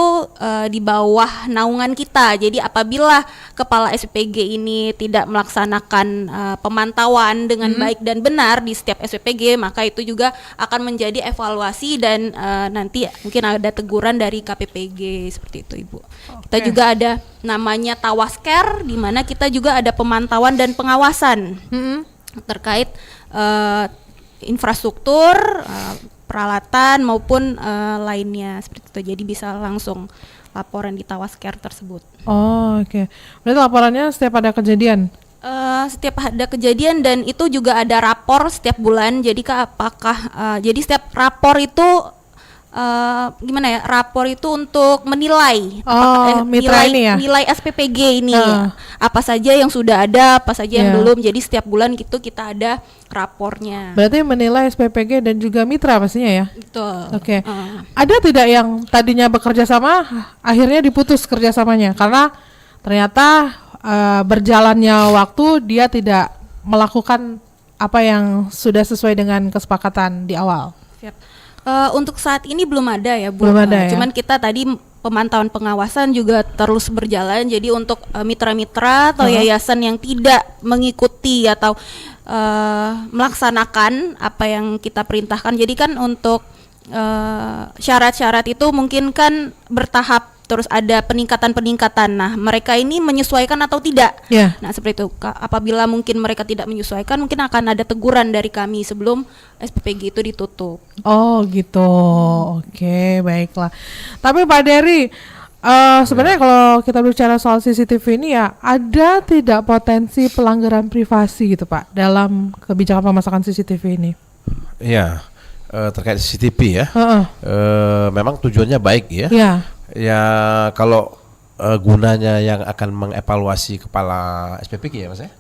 di bawah naungan kita. Jadi apabila kepala SPPG ini tidak melaksanakan pemantauan dengan baik dan benar di setiap SPPG, maka itu juga akan menjadi evaluasi dan nanti mungkin ada teguran dari KPPG seperti itu, Ibu. Kita juga ada namanya Tawasker, di mana kita juga ada pemantauan dan pengawasan terkait infrastruktur, peralatan maupun lainnya seperti itu. Jadi bisa langsung laporan di Tawasker tersebut. Oh, oke. Berarti laporannya setiap ada kejadian? Setiap ada kejadian dan itu juga ada rapor setiap bulan. Jadi jadi setiap rapor itu gimana ya? Rapor itu untuk menilai nilai SPPG ini apa saja yang sudah ada, apa saja yang belum. Jadi setiap bulan gitu kita ada rapornya. Berarti menilai SPPG dan juga mitra pastinya ya? Betul. Oke. Ada tidak yang tadinya bekerja sama akhirnya diputus kerjasamanya karena ternyata berjalannya waktu dia tidak melakukan apa yang sudah sesuai dengan kesepakatan di awal? Siap. Untuk saat ini belum ada ya, Bu. Belum ada, ya? Cuman kita tadi pemantauan pengawasan juga terus berjalan. Jadi untuk mitra-mitra atau yayasan yang tidak mengikuti atau melaksanakan apa yang kita perintahkan. Jadi kan untuk syarat-syarat itu mungkin kan bertahap, terus ada peningkatan-peningkatan. Nah, mereka ini menyesuaikan atau tidak? Nah, seperti itu. Apabila mungkin mereka tidak menyesuaikan, mungkin akan ada teguran dari kami sebelum SPPG itu ditutup. Oh, gitu. Oke, baiklah. Tapi Pak Dery, sebenarnya kalau kita bicara soal CCTV ini ya, ada tidak potensi pelanggaran privasi gitu Pak dalam kebijakan pemasangan CCTV ini? Iya, terkait CCTV ya. Memang tujuannya baik ya. Ya kalau gunanya yang akan mengevaluasi kepala SPPG ya Mas ya.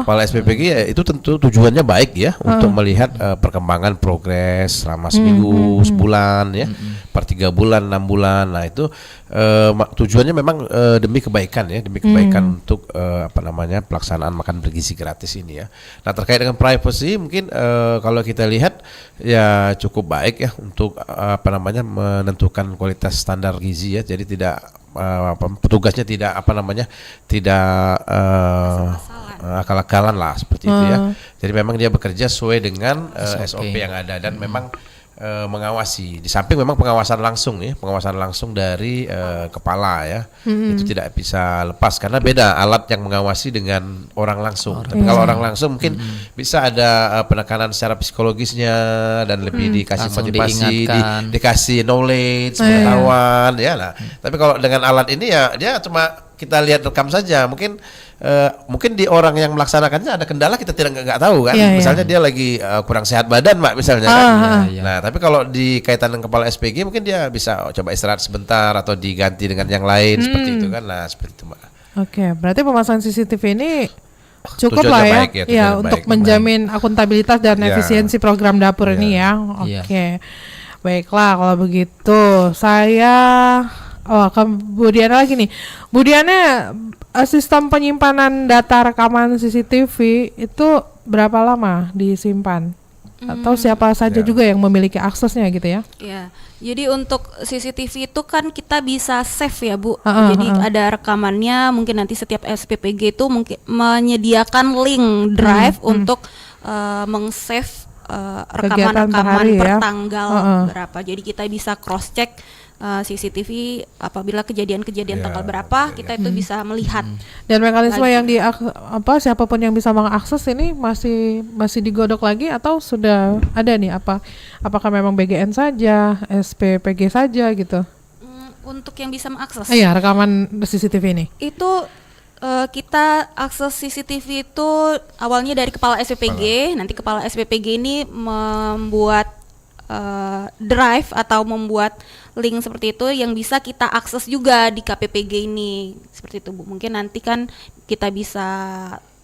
Kepala SPPG ya, itu tentu tujuannya baik ya untuk melihat perkembangan progres selama seminggu, sebulan ya, per 3 bulan, 6 bulan. Nah itu tujuannya memang demi kebaikan ya, demi kebaikan untuk pelaksanaan makan bergizi gratis ini ya. Nah terkait dengan privacy mungkin kalau kita lihat ya cukup baik ya untuk menentukan kualitas standar gizi ya. Jadi tidak petugasnya tidak akal-akalan lah seperti itu ya. Jadi memang dia bekerja sesuai dengan SOP yang ada dan memang mengawasi. Di samping memang pengawasan langsung dari kepala ya. Itu tidak bisa lepas karena beda alat yang mengawasi dengan orang langsung. Tapi kalau orang langsung mungkin bisa ada penekanan secara psikologisnya dan lebih dikasih motivasi, dikasih knowledge, pengetahuan ya. Nah, tapi kalau dengan alat ini ya dia cuma kita lihat rekam saja. Mungkin di orang yang melaksanakannya ada kendala kita nggak tahu kan. Misalnya dia lagi kurang sehat badan Mbak misalnya kan. Nah tapi kalau di kaitan dengan kepala SPG mungkin dia bisa coba istirahat sebentar atau diganti dengan yang lain seperti itu kan. Nah seperti itu Mbak. Oke, berarti pemasangan CCTV ini cukup lah ya, baik, ya untuk menjamin akuntabilitas dan efisiensi program dapur ini ya. Oke, baiklah kalau begitu saya ke Bu Diana lagi nih. Bu Diana, sistem penyimpanan data rekaman CCTV itu berapa lama disimpan? Atau siapa saja juga yang memiliki aksesnya gitu ya? Ya, jadi untuk CCTV itu kan kita bisa save ya Bu. Jadi ada rekamannya, mungkin nanti setiap SPPG itu mungkin menyediakan link drive untuk meng-save rekaman-rekaman per tanggal berapa. Jadi kita bisa cross-check CCTV apabila kejadian-kejadian tanggal berapa kita itu bisa melihat. Dan mekanisme yang siapapun yang bisa mengakses ini masih digodok lagi atau sudah ada nih apakah memang BGN saja, SPPG saja gitu? Untuk yang bisa mengakses. Iya, rekaman CCTV ini. Itu kita akses CCTV itu awalnya dari kepala SPPG, nanti kepala SPPG ini membuat drive atau membuat link seperti itu yang bisa kita akses juga di KPPG ini seperti itu Bu. Mungkin nanti kan kita bisa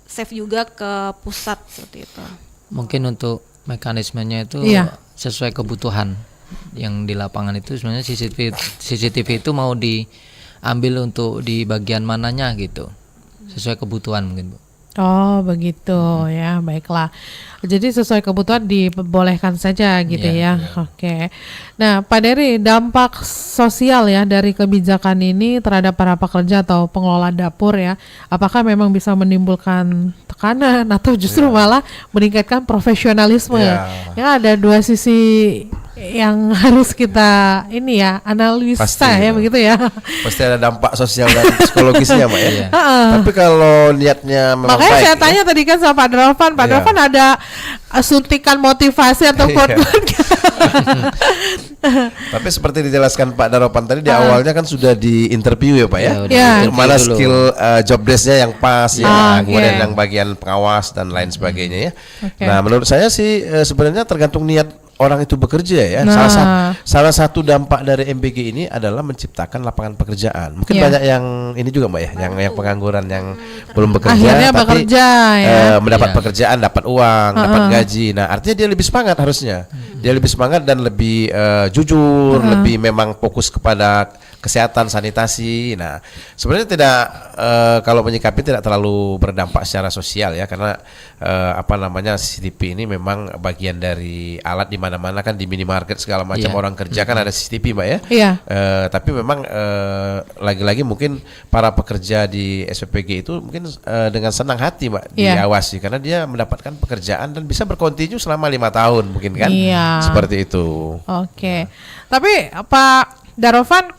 save juga ke pusat seperti itu. Mungkin untuk mekanismenya itu Iya. sesuai kebutuhan yang di lapangan itu sebenarnya CCTV itu mau diambil untuk di bagian mananya gitu. Sesuai kebutuhan mungkin, Bu. Oh begitu ya, baiklah. Jadi sesuai kebutuhan dibolehkan saja gitu Iya, ya. Oke. Nah, Pak Dery, dampak sosial ya dari kebijakan ini terhadap para pekerja atau pengelola dapur ya, apakah memang bisa menimbulkan tekanan atau justru malah meningkatkan profesionalisme? Iya. Ya ada dua sisi yang harus kita ini ya analisa Pasti, ya begitu ya. Pasti ada dampak sosial dan psikologisnya, Mbak ya. Iya. Tapi kalau niatnya memang Makanya baik, saya tanya tadi kan sama Pak Darvan, Pak Iya. Darvan ada suntikan motivasi atau Iya. quote-quote Tapi seperti dijelaskan Pak Daropan tadi di awalnya kan sudah di interview ya Pak ya. udah Ya. interview Mana dulu. skill job desk-nya yang pas ya, Oke. kemudian yang bagian pengawas dan lain sebagainya ya. Oke. Nah, menurut saya sih sebenarnya tergantung niat orang itu bekerja ya. Nah. Salah satu dampak dari MBG ini adalah menciptakan lapangan pekerjaan. Mungkin Iya. banyak yang ini juga Mbak ya, yang pengangguran yang belum bekerja Akhirnya tapi bekerja ya. mendapat Iya. pekerjaan, dapat uang, dapat gaji. Nah, artinya dia lebih semangat harusnya. Dia lebih semangat dan lebih jujur, lebih memang fokus kepada kesehatan, sanitasi. Nah, sebenarnya tidak kalau menyikapi tidak terlalu berdampak secara sosial ya, karena CCTV ini memang bagian dari alat di mana-mana kan, di minimarket segala macam Iya. orang kerja kan ada CCTV Mbak ya. Iya. Tapi memang lagi-lagi mungkin para pekerja di SPPG itu mungkin dengan senang hati Mbak Iya. diawasi karena dia mendapatkan pekerjaan dan bisa berkontinu selama 5 tahun mungkin kan. Iya. Seperti itu. Oke. Tapi Pak Darovan,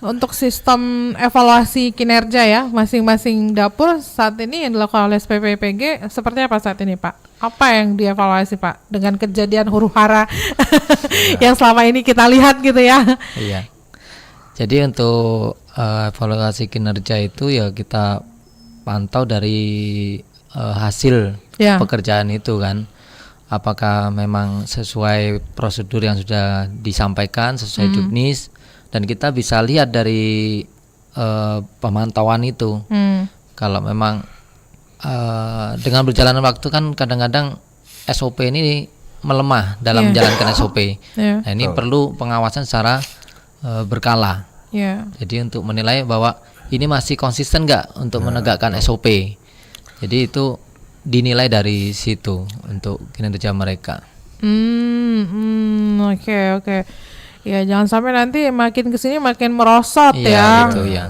untuk sistem evaluasi kinerja ya masing-masing dapur saat ini yang dilakukan oleh SPPPG seperti apa saat ini Pak? Apa yang dievaluasi Pak dengan kejadian huru-hara yang selama ini kita lihat gitu ya? Iya. Jadi untuk evaluasi kinerja itu ya kita pantau dari hasil Ya. pekerjaan itu kan. Apakah memang sesuai prosedur yang sudah disampaikan, sesuai juknis, dan kita bisa lihat dari pemantauan itu. Kalau memang dengan berjalannya waktu kan kadang-kadang SOP ini melemah dalam menjalankan SOP. Iya. Nah, ini perlu pengawasan secara berkala. Ya. Jadi untuk menilai bahwa ini masih konsisten nggak untuk menegakkan SOP. Jadi itu dinilai dari situ untuk kinerja mereka. Oke. Ya jangan sampai nanti makin kesini makin merosot Iya, ya. gitu ya.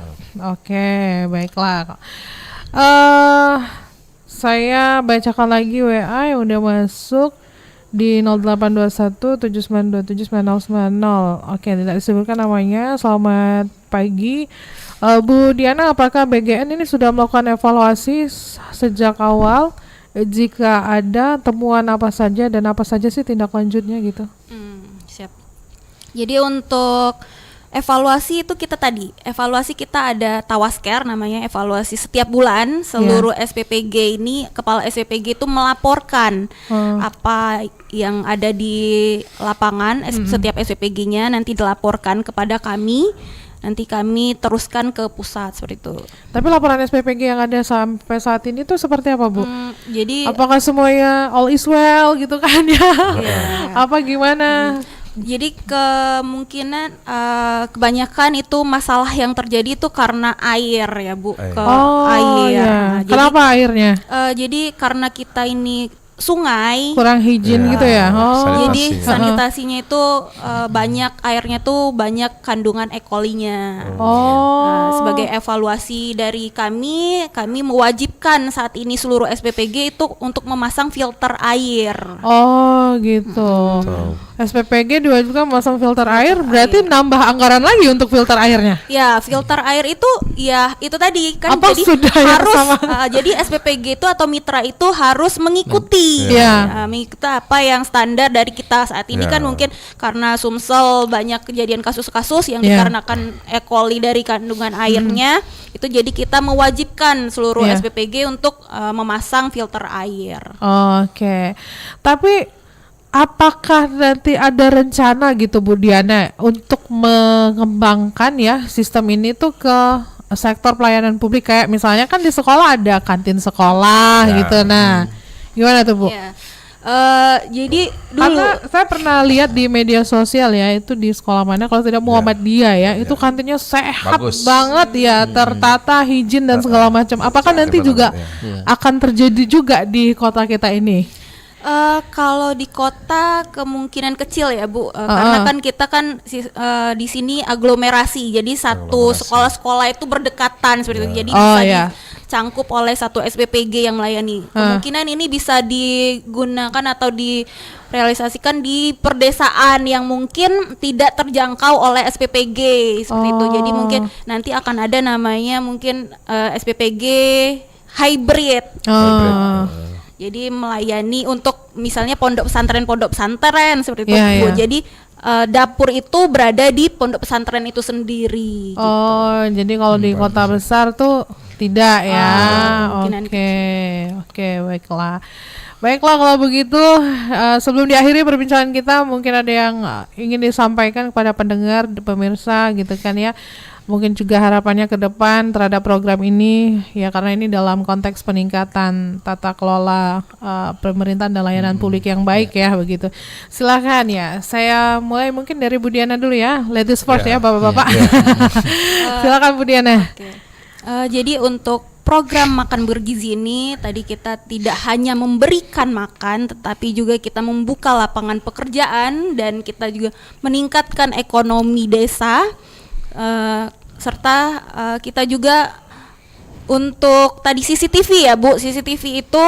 Oke, baiklah. Saya bacakan lagi WA yang udah masuk di 0821 7927 9090. Oke, tidak disebutkan namanya. Selamat pagi. Bu Diana, apakah BGN ini sudah melakukan evaluasi sejak awal? Jika ada temuan apa saja dan apa saja sih tindak lanjutnya gitu? Siap. Jadi untuk evaluasi itu kita ada Tawasker namanya, evaluasi setiap bulan seluruh SPPG ini, kepala SPPG itu melaporkan apa yang ada di lapangan. Setiap SPPG-nya nanti dilaporkan kepada kami, nanti kami teruskan ke pusat seperti itu. Tapi laporan SPPG yang ada sampai saat ini tuh seperti apa Bu? Jadi Apakah semuanya all is well gitu kan ya? Apa gimana? Jadi kemungkinan kebanyakan itu masalah yang terjadi itu karena air ya Bu, Air. air. Ya. Nah, Kenapa airnya? jadi karena kita ini sungai, Kurang hijin gitu ya? jadi Sanitasinya. sanitasinya itu banyak, airnya tuh banyak kandungan E. coli-nya. Sebagai evaluasi dari kami mewajibkan saat ini seluruh SPPG itu untuk memasang filter air. Oh gitu. SPPG juga memasang filter air, berarti nambah anggaran lagi untuk filter airnya. Ya, filter air itu ya itu tadi kan, Apa jadi sudah yang harus sama? jadi SPPG itu atau mitra itu harus mengikuti Iya. mengikuti apa yang standar dari kita saat ini. Ya. Kan mungkin karena Sumsel banyak kejadian kasus-kasus yang Ya. dikarenakan E. coli dari kandungan airnya, itu jadi kita mewajibkan seluruh Ya. SPPG untuk memasang filter air. Oke. Tapi apakah nanti ada rencana gitu Bu Diana untuk mengembangkan ya sistem ini tuh ke sektor pelayanan publik kayak misalnya kan di sekolah ada kantin sekolah gitu. Nah, gimana tuh Bu? Ya. Jadi dulu Karena saya pernah lihat di media sosial ya, itu di sekolah mana kalau tidak Muhammadiyah ya, itu kantinnya sehat Bagus. banget ya, tertata, hijin dan segala macam. Apakah nanti juga akan terjadi juga di kota kita ini? kalau di kota kemungkinan kecil ya Bu, karena kan kita kan di sini aglomerasi, jadi satu sekolah-sekolah itu berdekatan seperti itu, jadi bisa dicangkup oleh satu SPPG yang melayani. Kemungkinan ini bisa digunakan atau direalisasikan di perdesaan yang mungkin tidak terjangkau oleh SPPG seperti itu. Jadi mungkin nanti akan ada namanya mungkin SPPG hybrid. Jadi melayani untuk misalnya pondok pesantren seperti itu. Bu. Jadi dapur itu berada di pondok pesantren itu sendiri. Jadi kalau di kota besar tuh tidak ya. Oke, baiklah. Baiklah kalau begitu, sebelum diakhiri perbincangan kita, mungkin ada yang ingin disampaikan kepada pendengar, pemirsa gitu kan ya. Mungkin juga harapannya ke depan terhadap program ini ya, karena ini dalam konteks peningkatan tata kelola pemerintahan dan layanan publik yang baik ya begitu. Silakan ya, saya mulai mungkin dari Bu Diana dulu ya, ladies first ya bapak-bapak. Silakan Bu Diana. Jadi untuk program makan bergizi ini tadi kita tidak hanya memberikan makan, tetapi juga kita membuka lapangan pekerjaan dan kita juga meningkatkan ekonomi desa. Serta kita juga untuk tadi CCTV ya Bu, CCTV itu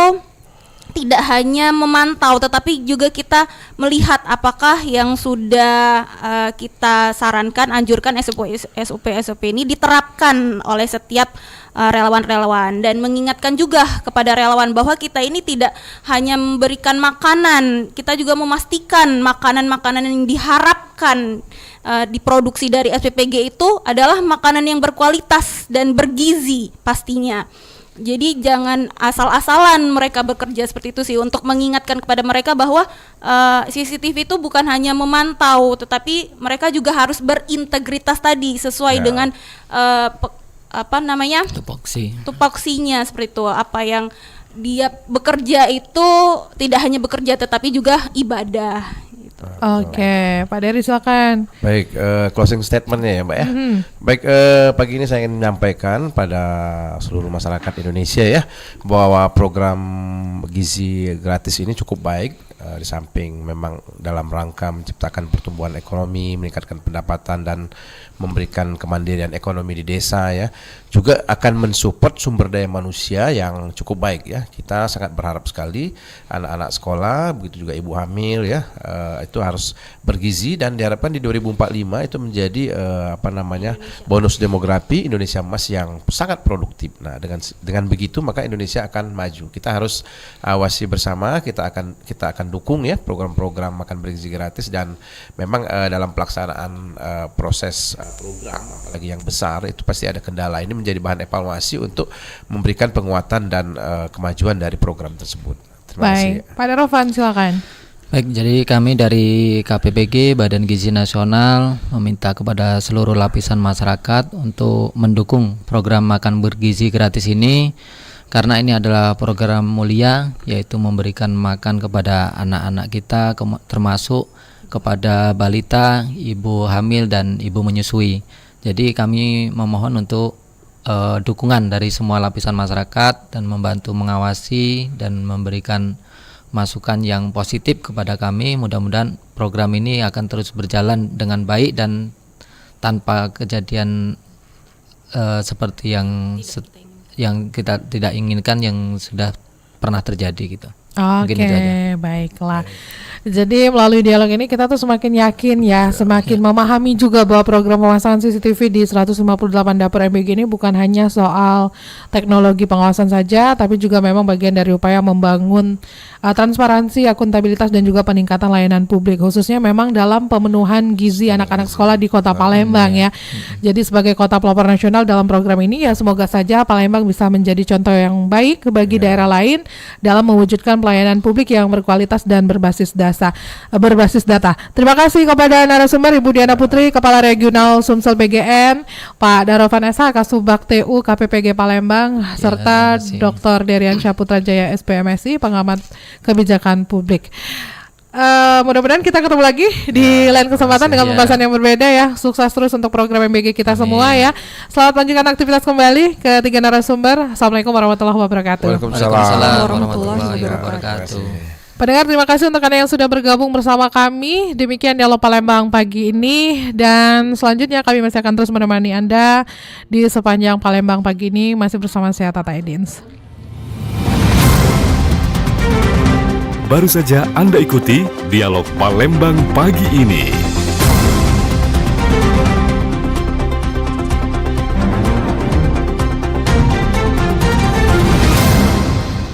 tidak hanya memantau tetapi juga kita melihat apakah yang sudah kita sarankan, anjurkan SOP ini diterapkan oleh setiap relawan-relawan, dan mengingatkan juga kepada relawan bahwa kita ini tidak hanya memberikan makanan, kita juga memastikan makanan-makanan yang diharapkan diproduksi dari SPPG itu adalah makanan yang berkualitas dan bergizi pastinya. Jadi jangan asal-asalan mereka bekerja seperti itu sih, untuk mengingatkan kepada mereka bahwa CCTV itu bukan hanya memantau, tetapi mereka juga harus berintegritas tadi sesuai dengan tupoksinya seperti itu. Apa yang dia bekerja itu tidak hanya bekerja tetapi juga ibadah. Oke, Pak Dery silakan. Baik, closing statementnya ya Mbak ya. Baik, pagi ini saya ingin menyampaikan pada seluruh masyarakat Indonesia ya, bahwa program gizi gratis ini cukup baik. Di samping memang dalam rangka menciptakan pertumbuhan ekonomi, meningkatkan pendapatan dan memberikan kemandirian ekonomi di desa ya, juga akan mensupport sumber daya manusia yang cukup baik ya. Kita sangat berharap sekali anak-anak sekolah, begitu juga ibu hamil ya, itu harus bergizi, dan diharapkan di 2045 itu menjadi bonus demografi Indonesia Emas yang sangat produktif. Nah, dengan begitu maka Indonesia akan maju. Kita harus awasi bersama, kita akan dukung ya program-program makan bergizi gratis, dan memang dalam pelaksanaan proses program apalagi yang besar itu pasti ada kendala. Ini menjadi bahan evaluasi untuk memberikan penguatan dan kemajuan dari program tersebut. Terima kasih. Pak Derovan silakan. Baik, jadi kami dari KPPG Badan Gizi Nasional meminta kepada seluruh lapisan masyarakat untuk mendukung program makan bergizi gratis ini, karena ini adalah program mulia, yaitu memberikan makan kepada anak-anak kita, termasuk kepada balita, ibu hamil dan ibu menyusui. Jadi kami memohon untuk dukungan dari semua lapisan masyarakat dan membantu mengawasi dan memberikan masukan yang positif kepada kami. Mudah-mudahan program ini akan terus berjalan dengan baik dan tanpa kejadian seperti yang kita tidak inginkan yang sudah pernah terjadi gitu. Oke, baiklah. Jadi melalui dialog ini kita tuh semakin yakin ya, semakin memahami juga bahwa program pemasangan CCTV di 158 dapur MBG ini bukan hanya soal teknologi pengawasan saja, tapi juga memang bagian dari upaya membangun transparansi, akuntabilitas dan juga peningkatan layanan publik, khususnya memang dalam pemenuhan gizi anak-anak sekolah di Kota Palembang ya. Jadi sebagai kota pelopor nasional dalam program ini ya, semoga saja Palembang bisa menjadi contoh yang baik bagi daerah lain dalam mewujudkan pelayanan publik yang berkualitas dan berbasis dasar. bahasa berbasis data. Terima kasih kepada narasumber Ibu Diana Putri, Kepala Regional Sumsel BGN, Pak Darovan SH, Kasubag TU KPPG Palembang, serta Dr. Deriansyah Putrajaya SPMSI, pengamat kebijakan publik. Mudah-mudahan kita ketemu lagi di lain kesempatan dengan pembahasan yang berbeda ya. Sukses terus untuk program MBG kita semua ya. Selamat melanjutkan aktivitas kembali. Ketiga narasumber, Assalamualaikum warahmatullahi wabarakatuh. Waalaikumsalam warahmatullahi wabarakatuh. Pendengar, terima kasih untuk Anda yang sudah bergabung bersama kami. Demikian Dialog Palembang pagi ini, dan selanjutnya kami masih akan terus menemani Anda di sepanjang Palembang pagi ini, masih bersama saya Tata Edins. Baru saja Anda ikuti Dialog Palembang pagi ini.